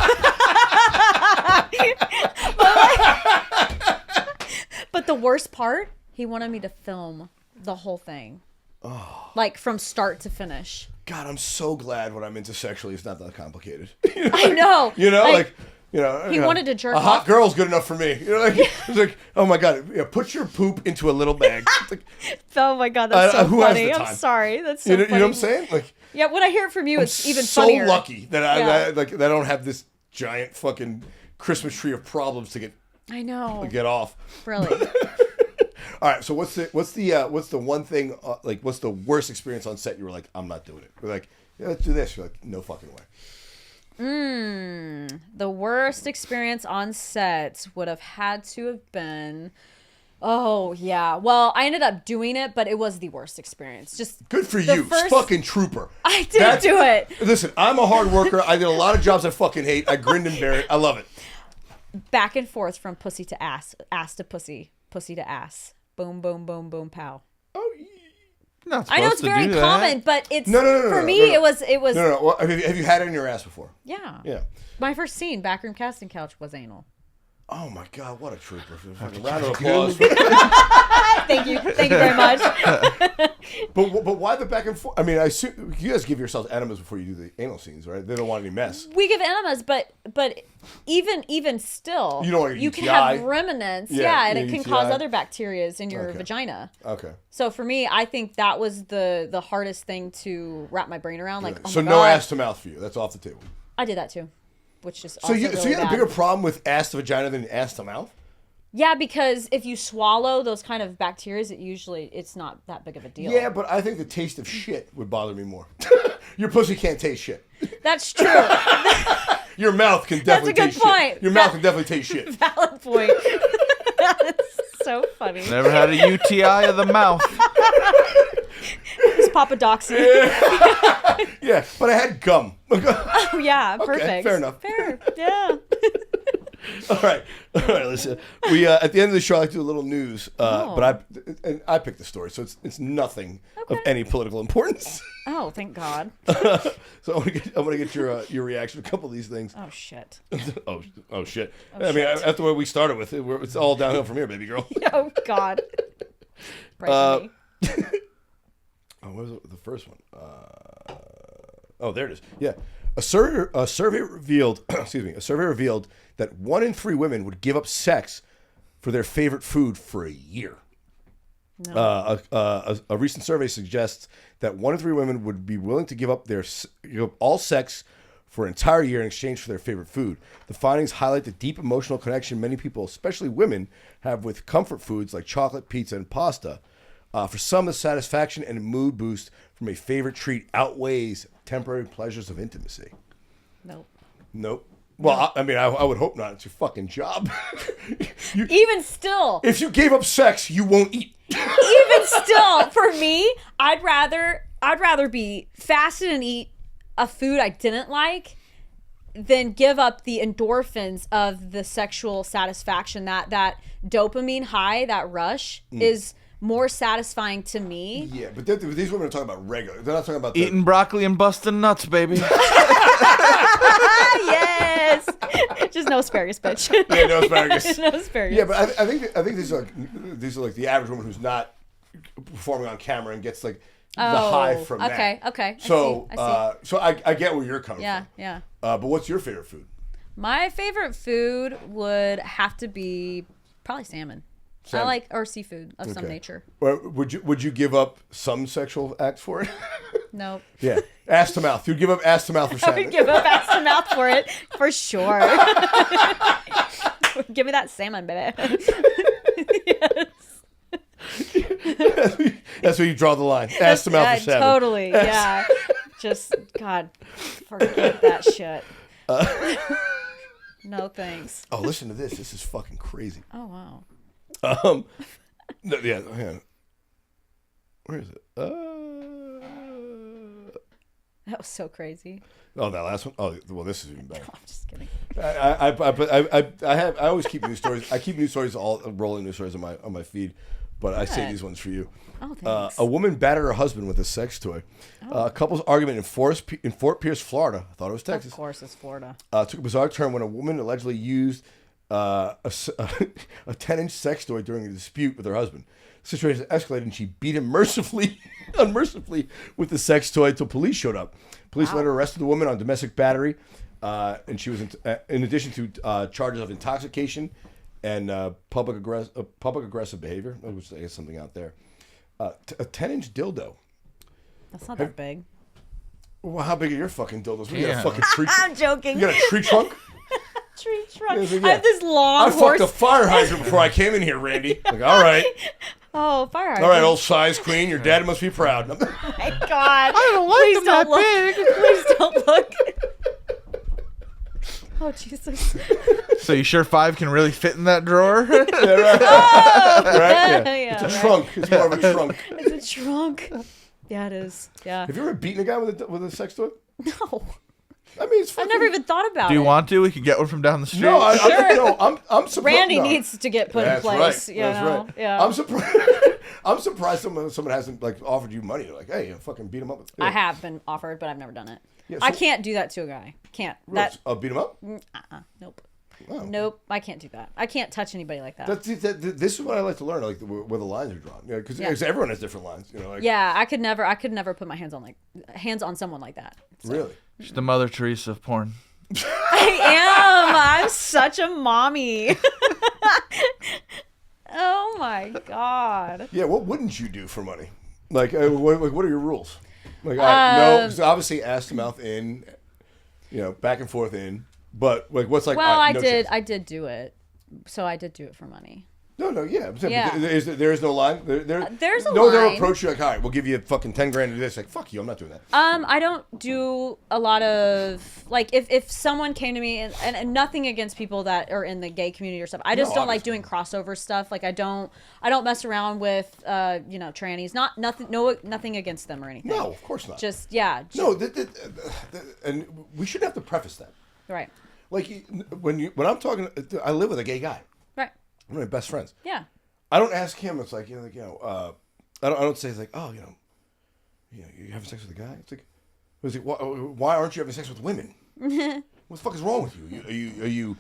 But the worst part, he wanted me to film the whole thing. Oh. Like from start to finish. God, I'm so glad what I'm into sexually is not that complicated. I know. He wanted to jerk off. A hot off. girl's good enough for me. It's like, oh my God, put your poop into a little bag. Like, oh my God, that's so who funny. has the time? I'm sorry. That's so funny. You know what I'm saying? Like, yeah, when I hear it from you, it's even so funnier. Lucky that I don't have this giant fucking Christmas tree of problems to get. I know. To get off. Really. All right. So what's the one thing what's the worst experience on set? You were like, I'm not doing it. We're like, yeah, let's do this. You're like, no fucking way. The worst experience on set would have had to have been. Oh yeah. Well, I ended up doing it, but it was the worst experience. Just good for you, fucking trooper. I did do it. Listen, I'm a hard worker. I did a lot of jobs I fucking hate. I grinned and bear it. I love it. Back and forth from pussy to ass, ass to pussy, pussy to ass. Boom, boom, boom, boom, pow. Oh, not I know it's very common, but it's no, for me. It was. No. Well, have you had it in your ass before? Yeah. Yeah. My first scene, backroom casting couch, was anal. Oh my God, what a trooper! Fucking round of applause. Thank you very much. But why the back and forth? I mean, I assume you guys give yourselves enemas before you do the anal scenes, right? They don't want any mess. We give enemas, but even still, you can have remnants, and it can UTI. cause other bacteria in your vagina. Okay. So for me, I think that was the hardest thing to wrap my brain around. Like, so no ass to mouth for you. That's off the table. I did that too, which is so also you had a bigger problem with ass to vagina than ass to mouth. Yeah, because if you swallow those kind of bacteria, it's not that big of a deal. Yeah, but I think the taste of shit would bother me more. Your pussy can't taste shit. That's true. Your mouth can definitely taste shit. That's a good point. Your mouth can definitely taste shit. Valid point. That's so funny. Never had a UTI of the mouth. It's Papadoxy. Yeah, but I had gum. Oh, yeah, perfect. Okay, fair enough. Fair, yeah. All right. Listen. We at the end of the show, I like to do a little news, but I picked the story, so it's nothing of any political importance. Oh, thank God. So I want to get your reaction to a couple of these things. Oh shit. oh shit. I mean, after what we started with, it's all downhill from here, baby girl. Oh God. What was the first one? There it is. Yeah. A survey revealed that 1 in 3 women would give up sex for their favorite food for a year. No. A recent survey suggests that 1 in 3 women would be willing to give up all sex for an entire year in exchange for their favorite food. The findings highlight the deep emotional connection many people, especially women, have with comfort foods like chocolate, pizza, and pasta. For some, the satisfaction and mood boost from a favorite treat outweighs temporary pleasures of intimacy. Nope. Well, I would hope not. It's your fucking job. Even still. If you gave up sex, you won't eat. Even still, for me, I'd rather be fasted and eat a food I didn't like than give up the endorphins of the sexual satisfaction. That dopamine high, that rush is more satisfying to me. Yeah, but these women are talking about regular. They're not talking about eating broccoli and busting nuts, baby. Yes. Just no asparagus, bitch. Yeah, no asparagus. No asparagus. Yeah, but I think these are like the average woman who's not performing on camera and gets like the high from that. Okay. So I see. So I get where you're coming from. Yeah. But what's your favorite food? My favorite food would have to be probably salmon. I like or seafood of some nature. Or would you give up some sexual acts for it? Nope. Yeah, ass to mouth. You'd give up ass to mouth for I salmon. would give up ass to mouth for it for sure. Give me that salmon, baby. Yes. That's where you draw the line. Ass to mouth for salmon. Totally. Yeah. Just God, forget that shit. No thanks. Oh, listen to this. This is fucking crazy. Oh wow. No, yeah. Hang on. Where is it? That was so crazy. Oh, that last one. Oh, well, this is even better. I'm just kidding. I always keep news stories. I keep news stories, all rolling news stories on my feed, but I say these ones for you. Oh, thanks. A woman battered her husband with a sex toy. A couple's argument in Fort Pierce, Florida. I thought it was Texas. Of course, it's Florida. Took a bizarre turn when a woman allegedly used a 10-inch sex toy during a dispute with her husband. The situation escalated and she beat him unmercifully with the sex toy until police showed up. Police later arrested the woman on domestic battery, and she was in addition to charges of intoxication and public aggressive behavior, which I guess something out there. A 10-inch dildo. That's not that big. Well, how big are your fucking dildos? We got a fuking tree. I'm joking. You got a tree trunk? Tree trunk. Yeah. I have this long I horse. fucked a fire hydrant before I came in here, Randy. Like, all right. Oh, fire hydrant. All right, old size queen. Your daddy must be proud. Oh my God. I don't like Please them don't that look. Please don't look. Oh, Jesus. So you sure 5 can really fit in that drawer? Yeah, right. Oh! Right? Yeah. Yeah, It's a trunk. It's more of a trunk. It's a trunk. Yeah, it is. Yeah. Have you ever beaten a guy with a sex toy? No. I mean, it's fucking... I've never even thought about Do it. you want to? We could get one from down the street. No, I'm surprised. Randy needs to get put in That's place. right. You That's know? right. Yeah. I'm surprised. I'm surprised someone hasn't like offered you money. Like, hey, fucking beat him up. Yeah. I have been offered, but I've never done it. Yeah, I so- can't do that to a guy. Can't. That. Beat him up. Nope. Oh. Nope. I can't do that. I can't touch anybody like that. This is what I like to learn, like where the lines are drawn. Because everyone has different lines. You know, like, yeah, I could never put my hands on someone like that. So. Really. She's the Mother Teresa of porn. I am. I'm such a mommy. Oh my God. Yeah, what wouldn't you do for money? Like, what are your rules? Like, no, 'cause obviously ass to mouth in, back and forth in. But like, what's like? Well, no I chance. did do it. So I did do it for money. No, yeah. I'm saying, Yeah. There is no line. There's a no, they'll line. approach you like, all right, we'll give you fucking 10 grand to do this. Like, fuck you, I'm not doing that. I don't do a lot of like if someone came to me and nothing against people that are in the gay community or stuff. I just don't like doing crossover stuff. Like I don't mess around with trannies. Nothing against them or anything. No, of course not. No. And we shouldn't have to preface that. Right. Like when I'm talking, I live with a gay guy. Right. One of my best friends. Yeah. I don't ask him. It's like I don't say it's like, oh, you having sex with a guy. It's like why aren't you having sex with women? What the fuck is wrong with you?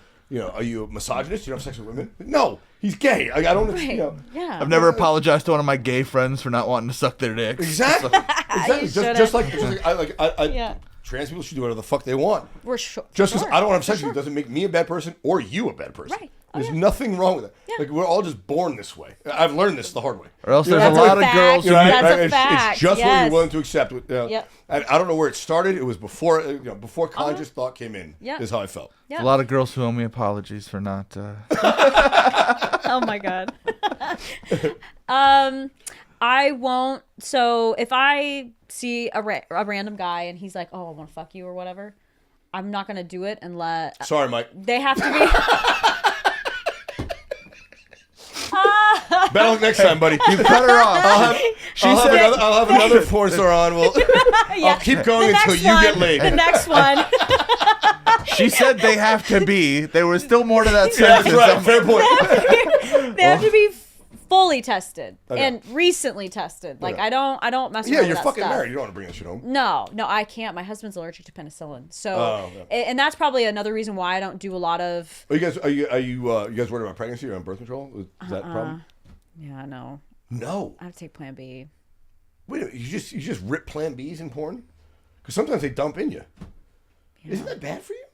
Are you a misogynist? You don't have sex with women? No, he's gay. Like, I don't. Right. Yeah. I've never apologized to one of my gay friends for not wanting to suck their dicks. Exactly. You Just like I Yeah. trans people should do whatever the fuck they want. We're sure. Just because I don't want to have sex with you doesn't make me a bad person or you a bad person. Right. There's nothing wrong with it. Like we're all just born this way. I've learned this the hard way. Or else You know, there's a That's lot a of girls. fact. Who, That's a It's fact. just what Yes. you're willing to accept. Yep. And I don't know where it started. It was before, before conscious thought came in. Yeah. Is how I felt. Yeah. a lot of girls who owe me apologies for not. Oh my god. I won't. So if I see a random guy and he's like, "Oh, I want to fuck you" or whatever, I'm not gonna do it unless Sorry, Mike. they have to be. Better luck next time, buddy. You cut her off. I'll have another Pornstar on. I'll keep going The until next you one, get laid. The next one. She said they have to be. There was still more to that Yeah, sentence. that's right. Fair point. They have to be fully tested Okay. and recently tested. Like Okay. I don't mess around Yeah, with you're that fucking stuff. married. You don't want to bring that shit home. No, I can't. My husband's allergic to penicillin, so Oh, yeah. and that's probably another reason why I don't do a lot of. Are you guys worried about pregnancy or on birth control? Is that a problem? Yeah, no, No. I have to take Plan B. Wait a minute. You just rip Plan Bs in porn? Because sometimes they dump in you. Isn't that bad for you?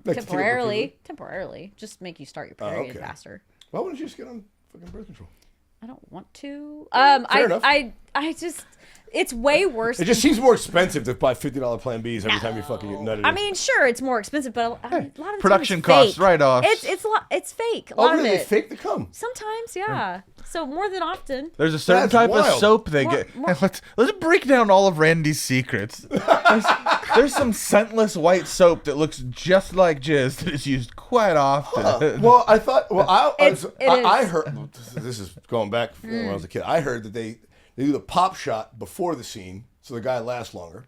Like to take a birth Temporarily, just make you start your period okay. faster. Why wouldn't you just get on fucking birth control? I don't want to. Fair enough. I just, it's way worse. It just seems more expensive to buy $50 Plan Bs every time you fucking get nutted. I mean, sure, it's more expensive, but a lot of the Production time it's costs, fake. write-offs. It's fake. A oh, lot really? of They it. fake the cum? Sometimes, yeah. So more than often. There's a certain That's type wild. of soap they More- get. more- Let's break down all of Randy's secrets. There's some scentless white soap that looks just like jizz that is used quite often. Well, I thought. Well, I is. heard. This is going back when I was a kid. I heard that they do the pop shot before the scene, so the guy lasts longer.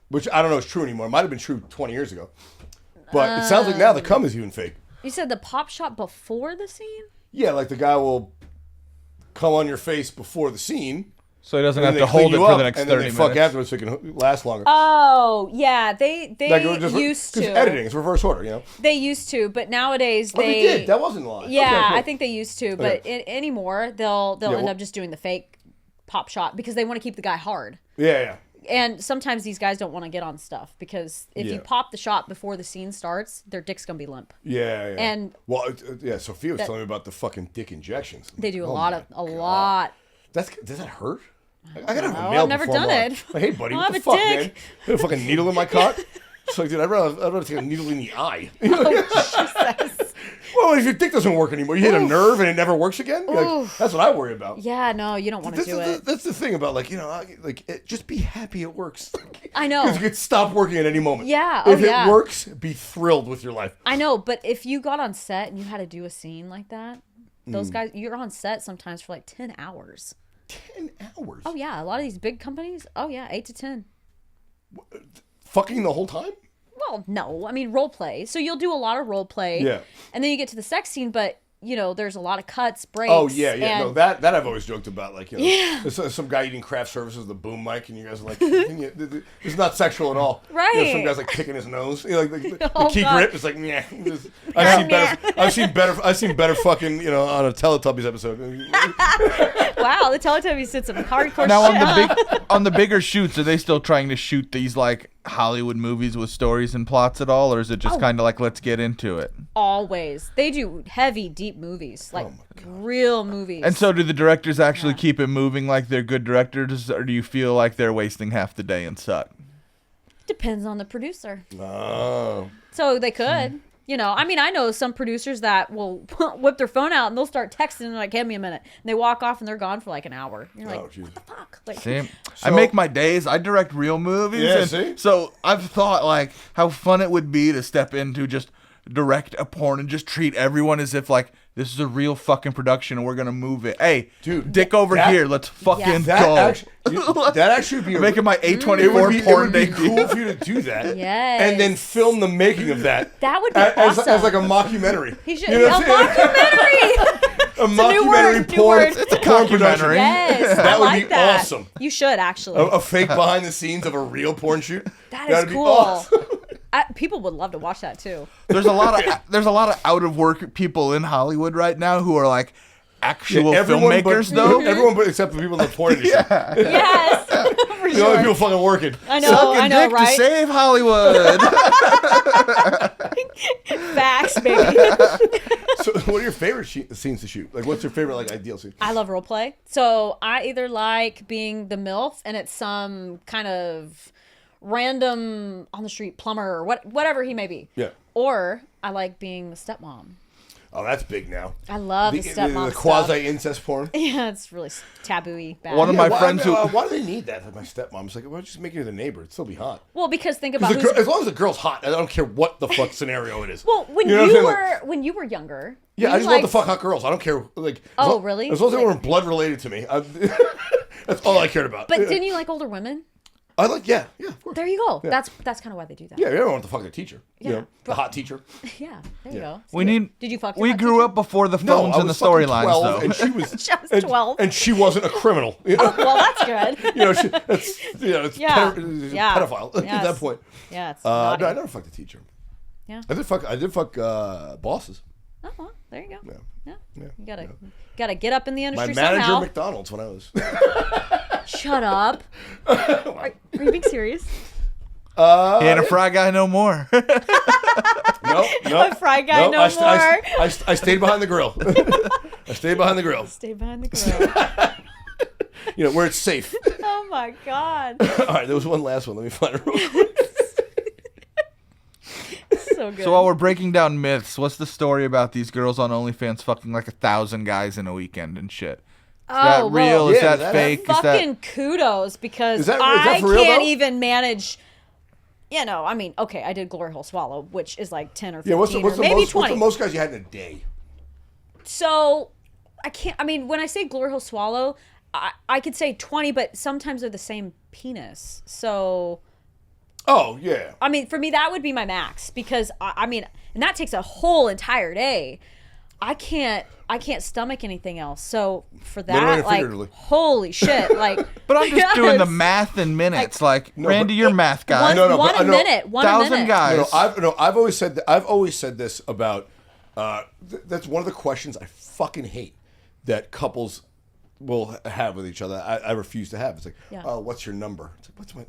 Which I don't know is true anymore. It might have been true 20 years ago, but it sounds like now the cum is even fake. You said the pop shot before the scene? Yeah, like the guy will come on your face before the scene. So he doesn't And have then to they clean hold it you for up, the next and 30 then they minutes. fuck afterwards so it can last longer. Oh, yeah. They Like, it was just- used 'cause to. editing. It's reverse order, you know. They used to, but nowadays Oh, they did. That wasn't a lie. Yeah, Okay, cool. I think they used to, but anymore they'll Yeah, end well- up just doing the fake pop shot because they want to keep the guy hard. Yeah. And sometimes these guys don't want to get on stuff because if Yeah. you pop the shot before the scene starts, their dick's gonna be limp. Yeah. And- well, yeah. Sophia was telling me about the fucking dick injections. They do Oh a my lot. Does that hurt? I gotta have know. a nail I've never before I'm done on. it. Like, hey, buddy, I what don't the have fuck, a man? dick. You have a fucking needle in my cock? It's like, dude, I'd rather take a needle in the eye. Jesus. Well, if your dick doesn't work anymore, you hit a nerve and it never works again. Like, that's what I worry about. Yeah, no, you don't want to do it. That's the thing about just be happy it works. I know. Because it could stop working at any moment. Yeah, If yeah. it works, be thrilled with your life. I know, but if you got on set and you had to do a scene like that, Hmm. those guys, you're on set sometimes for like 10 hours. 10 hours. Oh, yeah. A lot of these big companies, 8 to 10. Fucking the whole time? Well, no. I mean, role play. So you'll do a lot of role play. Yeah. And then you get to the sex scene, but, there's a lot of cuts, breaks. Oh yeah. And No, that I've always joked about. Like, there's some guy eating craft services with a boom mic, and you guys are like, it's not sexual at all. Right. Some guy's like picking his nose. The Oh, key God. grip is like, yeah. I've seen better fucking on a Teletubbies episode. Wow, the Teletubbies did some hardcore Now shit. on the bigger shoots, are they still trying to shoot these like Hollywood movies with stories and plots at all, or is it just kind of like let's get into it? Always. They do heavy, deep movies. Like, real movies. And so, do the directors actually keep it moving like they're good directors, or do you feel like they're wasting half the day and suck? Depends on the producer. Oh. So they could. I know some producers that will whip their phone out and they'll start texting and like, give me a minute. And they walk off and they're gone for like an hour. You're like, Oh, Jesus. what the fuck? Like, See, I So- make my days. I direct real movies. Yeah, and see? So I've thought like how fun it would be to step into just direct a porn and just treat everyone as if like this is a real fucking production and we're gonna move it. Hey, Dude, dick over that- here. Let's fucking That go. actually would be Making my it A24 would be porn be debut. cool for you to do that. Yes. And then film the making of that. That would be as awesome. like a mockumentary. he should. You know A what I'm saying? mockumentary! A new mockumentary word, new porn. word. It's a porn production. documentary. Yes. That I would like be that. awesome. You should, actually. A fake behind the scenes of a real porn shoot. That That'd is be cool. awesome. People would love to watch that too. There's a lot of out of work people in Hollywood right now who are like actual filmmakers though. Everyone but except for people in the porn industry. Yes, for The only people fucking working. I know, Sucking dick right? to save Hollywood. Facts, baby. So, what are your favorite scenes to shoot? Like, what's your favorite like ideal scene? I love role play. So I either like being the MILF and it's some kind of random on the street plumber or whatever he may be. Yeah. Or I like being the stepmom. Oh, that's big now. I love the stepmom The stuff. quasi-incest porn. Yeah, it's really taboo-y bad. One of my friends who... Why do they need that? Like my stepmom's like, why don't you just make her the neighbor? It'd still be hot. Well, because think about As long as the girl's hot, I don't care what the fuck scenario it is. Well, when You know what I'm saying? when you were younger. Yeah, you I just want to fuck hot girls. I don't care. Like, really? As long as they weren't blood related to me, that's all I cared about. But didn't you like older women? I like, yeah, of course. There you go. Yeah. That's kind of why they do that. Yeah, everyone wants to fuck their teacher. Yeah, You know, the hot teacher. Yeah, there you go. We need. Did you fuck? We grew up before the No, phones I and the was fucking storylines, 12, though. and she was. I was 12. and she wasn't a criminal. You know, Well, that's good. it's Yeah. pedophile at Yes. that point. Yeah, it's No, naughty. I never fucked a teacher. Yeah. I did fuck bosses. Oh, well, there you go. Yeah. Yeah. You gotta get up in the My industry manager somehow. at McDonald's when I was. Shut up. Are you being serious? He ain't a fry guy no more. No, A fry guy no more. I stayed behind the grill. I stayed behind the grill. Stay behind the grill. You know, where it's safe. Oh my god. All right, there was one last one. Let me find it real quick. So good. So while we're breaking down myths, what's the story about these girls on OnlyFans fucking like 1,000 guys in a weekend and shit? Is that real? well, Is yeah, that fake? Is that... fucking kudos because Is that I for real, can't though? even manage. You know, I mean, okay, I did Glory Hole Swallow, which is like 10 or 15 Yeah, what's or the maybe most? 20. What's the most guys you had in a day? So I can't. I mean, when I say Glory Hole Swallow, I could say 20, but sometimes they're the same penis. So. Oh yeah. I mean, for me, that would be my max because I mean, and that takes a whole entire day. I can't stomach anything else. So for Literally that, and like, figuratively. holy shit, like. But I'm just doing the yes. math in minutes. Like, No, Randy, but- you're math guy. One, No, no, one but I a know- minute. One a 1,000 minute. guys. I've always said that. I've always said this about. That's one of the questions I fucking hate that couples will have with each other. I refuse to have. It's like, Yeah. oh, what's your number? It's like, what's my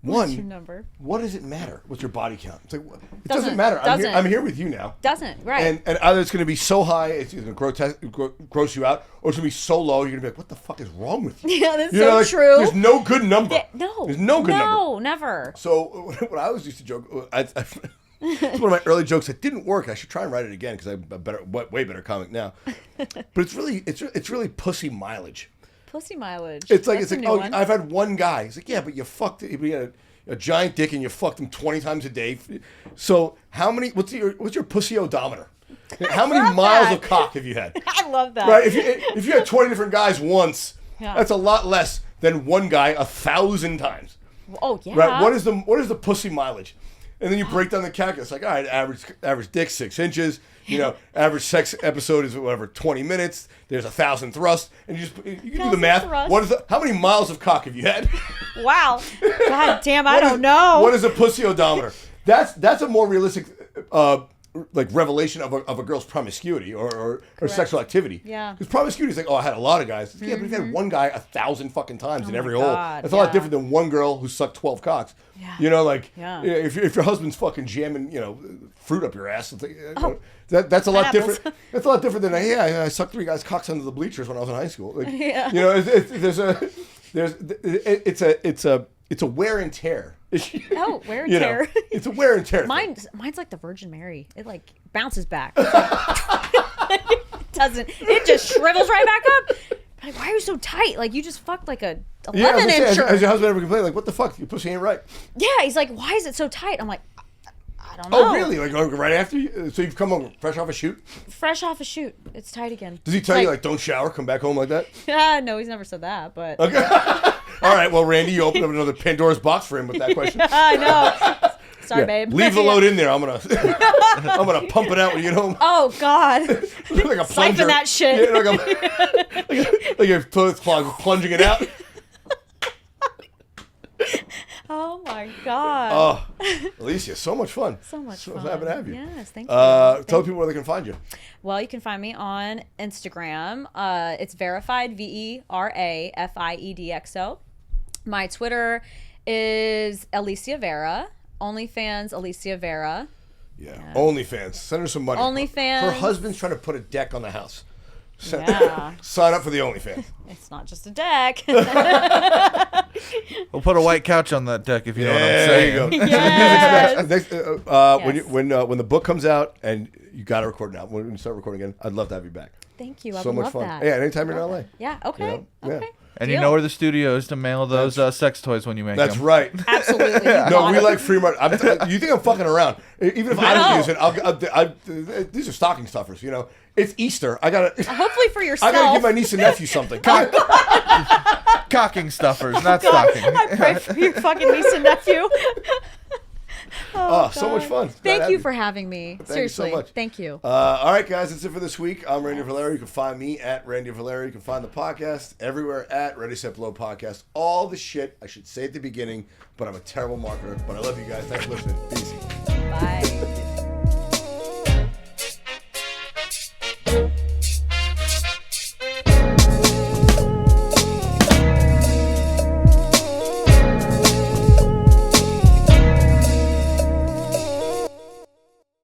What's your number? What does it matter? What's your body count? It's like, it Doesn't- doesn't matter. doesn't. I'm here with you now. Doesn't right. And either it's going to be so high, it's going to gross you out, or it's going to be so low, you're going to be like, what the fuck is wrong with you? Yeah, that's You know, so like, true. There's no good number. No. There's no good number. No, never. So what I always used to joke, it's one of my early jokes that didn't work. I should try and write it again because I'm a way better comic now. But it's really pussy mileage. Pussy mileage. It's like That's a new oh, one. I've had one guy. He's like, yeah, but you fucked it. You had a giant dick and you fucked him 20 times a day. So how many? What's your pussy odometer? How many love miles that. of cock have you had? I love that. Right? If you had 20 different guys once, Yeah. that's a lot less than one guy 1,000 times. Oh yeah. Right? What is the pussy mileage? And then you break down the calculus. Like, all right, average dick 6 inches. You know, average sex episode is whatever 20 minutes. There's 1,000 thrusts, and you can do the 1,000 math. thrusts. How many miles of cock have you had? Wow. God damn, I What don't is- know. What is a pussy odometer? That's a more realistic like revelation of a girl's promiscuity or sexual activity. Yeah. Because promiscuity is like, oh, I had a lot of guys. Yeah, but if you had one guy 1,000 fucking times in my every hole, God, that's a lot yeah. different than one girl who sucked 12 cocks. Yeah. You know, like Yeah. if your husband's fucking jamming, fruit up your ass, it's like, that's a lot happens. different. That's a lot different than I sucked 3 guys' cocks under the bleachers when I was in high school. Like, Yeah. You know, it's a wear and tear. Oh, wear and You know, tear. it's a wear and tear. thing. Mine's like the Virgin Mary. It like bounces back. It's like, it doesn't. It just shrivels right back up. I'm like, why are you so tight? Like you just fucked like a Yeah, I was 11 gonna say, incher. has your husband ever complained like, what the fuck, your pussy ain't right? Yeah, he's like, why is it so tight? I'm like, I don't know. Oh, really? Like right after you? So you've come home fresh off a shoot? Fresh off a shoot, it's tight again. Does he tell you like, don't shower, come back home like that? No, he's never said that, but Okay. All right. Well, Randy, you opened up another Pandora's box for him with that question. I know. Sorry, Yeah, babe. leave the load in there. I'm gonna pump it out when you get home. Oh God. Like a plunger. Siphon that shit. Yeah, like your toilet's plunging it out. Oh my God. Oh, Alicia, so much fun. So much so fun. happy to have you. Yes, thank you. Tell people where they can find you. Well, you can find me on Instagram. It's verified, VERAFIEDXO. My Twitter is Alyssia Vera. OnlyFans Alyssia Vera. Yeah. OnlyFans. Send her some money. OnlyFans. Her husband's trying to put a deck on the house. Yeah. Sign up for the OnlyFans. It's not just a deck. We'll put a white couch on that deck if you know what I'm There saying. you go. Yes. When the book comes out, and you got to record now. When you start recording again, I'd love to have you back. Thank you. I So would much love fun. that. Yeah, anytime you're in LA. Yeah. Okay. You know? Yeah. Okay. And you Deal. know where the studio is to mail those sex toys when you make That's them. right. Absolutely. No, we like free market. You think I'm fucking around? Even if I don't No. use it, these are stocking stuffers. You know, it's Easter. I gotta Hopefully for yourself. I gotta give my niece and nephew something. Cocking stuffers, not stocking. I pray for your fucking niece and nephew. Oh, so much fun. Thank you for having me. Thank you Seriously. so much. Thank you. All right, guys, that's it for this week. I'm Randy Valera. You can find me at Randy Valera. You can find the podcast everywhere at Ready Set Blow Podcast. All the shit I should say at the beginning, but I'm a terrible marketer. But I love you guys. Thanks for listening. Peace.